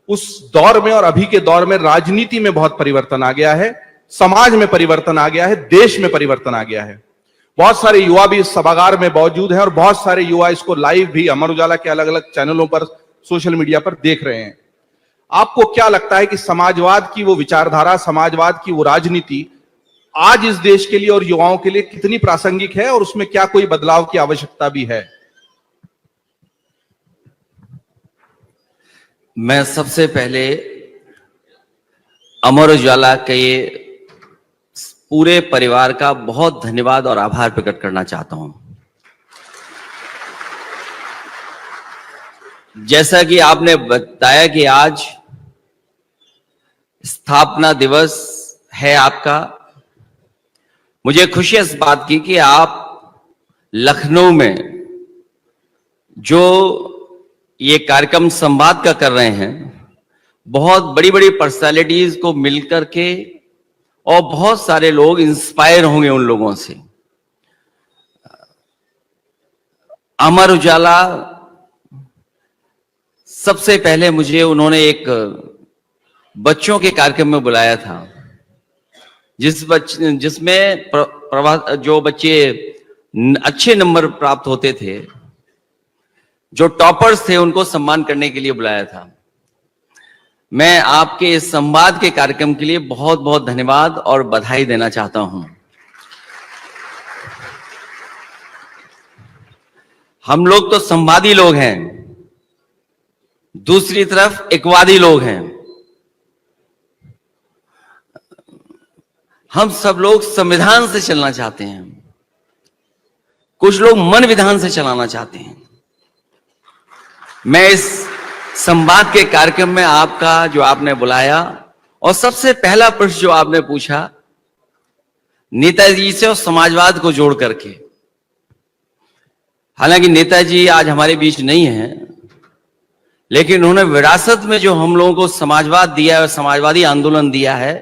उस दौर में और अभी के दौर में राजनीति में बहुत परिवर्तन आ गया है, समाज में परिवर्तन आ गया है, देश में परिवर्तन आ गया है। बहुत सारे युवा भी इस सभागार में मौजूद हैं और बहुत सारे युवा इसको लाइव भी अमर उजाला के अलग अलग चैनलों पर, सोशल मीडिया पर देख रहे हैं। आपको क्या लगता है कि समाजवाद की वो विचारधारा, समाजवाद की वो राजनीति आज इस देश के लिए और युवाओं के लिए कितनी प्रासंगिक है और उसमें क्या कोई बदलाव की आवश्यकता भी है? मैं सबसे पहले अमर उजाला के पूरे परिवार का बहुत धन्यवाद और आभार प्रकट करना चाहता हूं। जैसा कि आपने बताया कि आज स्थापना दिवस है आपका, मुझे खुशी इस बात की कि आप लखनऊ में जो ये कार्यक्रम संवाद का कर रहे हैं, बहुत बड़ी बड़ी पर्सनालिटीज को मिलकर के, और बहुत सारे लोग इंस्पायर होंगे उन लोगों से। अमर उजाला सबसे पहले मुझे उन्होंने एक बच्चों के कार्यक्रम में बुलाया था, जिसमें जो बच्चे अच्छे नंबर प्राप्त होते थे, जो टॉपर्स थे, उनको सम्मान करने के लिए बुलाया था। मैं आपके इस संवाद के कार्यक्रम के लिए बहुत बहुत धन्यवाद और बधाई देना चाहता हूं। हम लोग तो संवादी लोग हैं, दूसरी तरफ एकवादी लोग हैं। हम सब लोग संविधान से चलना चाहते हैं, कुछ लोग मन विधान से चलाना चाहते हैं। मैं इस संवाद के कार्यक्रम में आपका जो आपने बुलाया और सबसे पहला प्रश्न जो आपने पूछा नेताजी से और समाजवाद को जोड़ करके, हालांकि नेताजी आज हमारे बीच नहीं हैं, लेकिन उन्होंने विरासत में जो हम लोगों को समाजवाद दिया है, समाजवादी आंदोलन दिया है,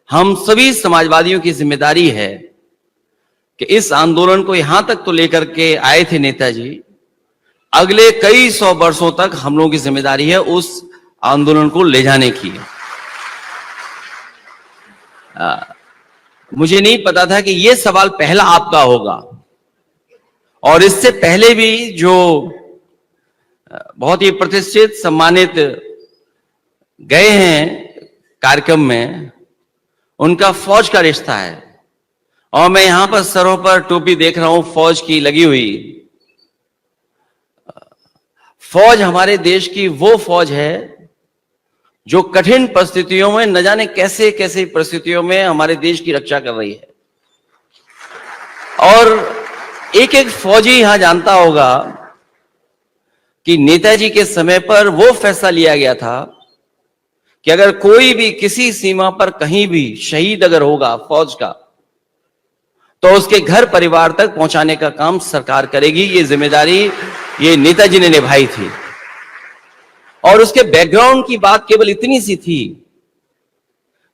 हम सभी समाजवादियों की जिम्मेदारी है कि इस आंदोलन को यहां तक तो लेकर के आए थे नेताजी, अगले कई सौ वर्षों तक हम लोगों की जिम्मेदारी है उस आंदोलन को ले जाने की। मुझे नहीं पता था कि यह सवाल पहला आपका होगा, और इससे पहले भी जो बहुत ही प्रतिष्ठित सम्मानित गए हैं कार्यक्रम में, उनका फौज का रिश्ता है। और मैं यहां पर सरों पर टोपी देख रहा हूं फौज की लगी हुई। फौज हमारे देश की वो फौज है जो कठिन परिस्थितियों में, न जाने कैसे कैसे परिस्थितियों में हमारे देश की रक्षा कर रही है। और एक एक फौजी यहां जानता होगा कि नेताजी के समय पर वो फैसला लिया गया था कि अगर कोई भी किसी सीमा पर कहीं भी शहीद अगर होगा फौज का, तो उसके घर परिवार तक पहुंचाने का काम सरकार करेगी। ये जिम्मेदारी ये नेताजी ने निभाई थी। और उसके बैकग्राउंड की बात केवल इतनी सी थी,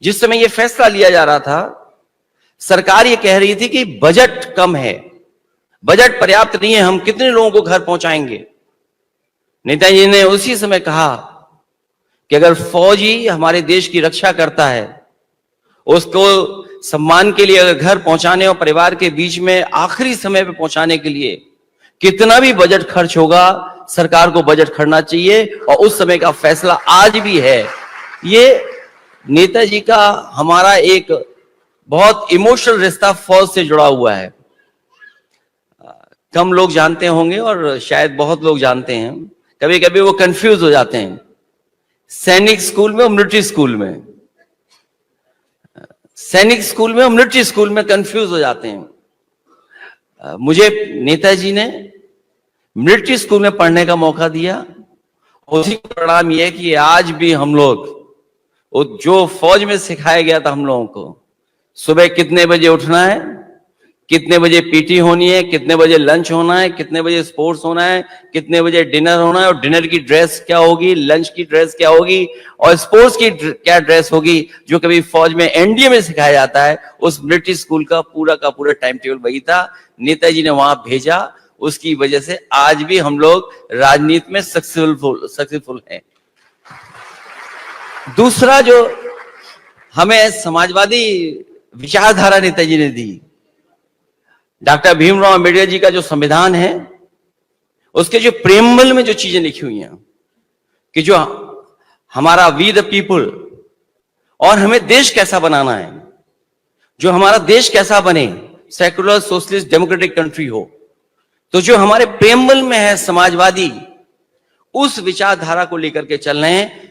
जिस समय ये फैसला लिया जा रहा था, सरकार ये कह रही थी कि बजट कम है, बजट पर्याप्त नहीं है, हम कितने लोगों को घर पहुंचाएंगे। नेताजी ने उसी समय कहा कि अगर फौजी हमारे देश की रक्षा करता है, उसको सम्मान के लिए अगर घर पहुंचाने और परिवार के बीच में आखिरी समय पे पहुंचाने के लिए कितना भी बजट खर्च होगा, सरकार को बजट करना चाहिए। और उस समय का फैसला आज भी है। ये नेताजी का हमारा एक बहुत इमोशनल रिश्ता फौज से जुड़ा हुआ है। कम लोग जानते होंगे और शायद बहुत लोग जानते हैं, कभी कभी वो कंफ्यूज हो जाते हैं सैनिक स्कूल में और मिलिट्री स्कूल में। सैनिक स्कूल में और मिलिट्री स्कूल में कंफ्यूज हो जाते हैं। मुझे नेताजी ने मिलिट्री स्कूल में पढ़ने का मौका दिया। उसी का परिणाम यह है कि आज भी हम लोग जो फौज में सिखाया गया था हम लोगों को, सुबह कितने बजे उठना है, कितने बजे पीटी होनी है, कितने बजे लंच होना है, कितने बजे स्पोर्ट्स होना है, कितने बजे डिनर होना है, और डिनर की ड्रेस क्या होगी, लंच की ड्रेस क्या होगी, और स्पोर्ट्स की क्या ड्रेस होगी, जो कभी फौज में एनडीए में सिखाया जाता है। उस मिलिट्री स्कूल का पूरा टाइम टेबल वही था। नेताजी ने वहां भेजा, उसकी वजह से आज भी हम लोग राजनीति में सक्सेसफुल हैं। दूसरा, जो हमें समाजवादी विचारधारा नेताजी ने दी, डॉक्टर भीमराव अंबेडकर जी का जो संविधान है, उसके जो प्रेम्बल में जो चीजें लिखी हुई हैं कि जो हमारा वी द पीपुल, और हमें देश कैसा बनाना है, जो हमारा देश कैसा बने, सेकुलर सोशलिस्ट डेमोक्रेटिक कंट्री हो, तो जो हमारे प्रेम्बल में है समाजवादी, उस विचारधारा को लेकर के चल रहे हैं।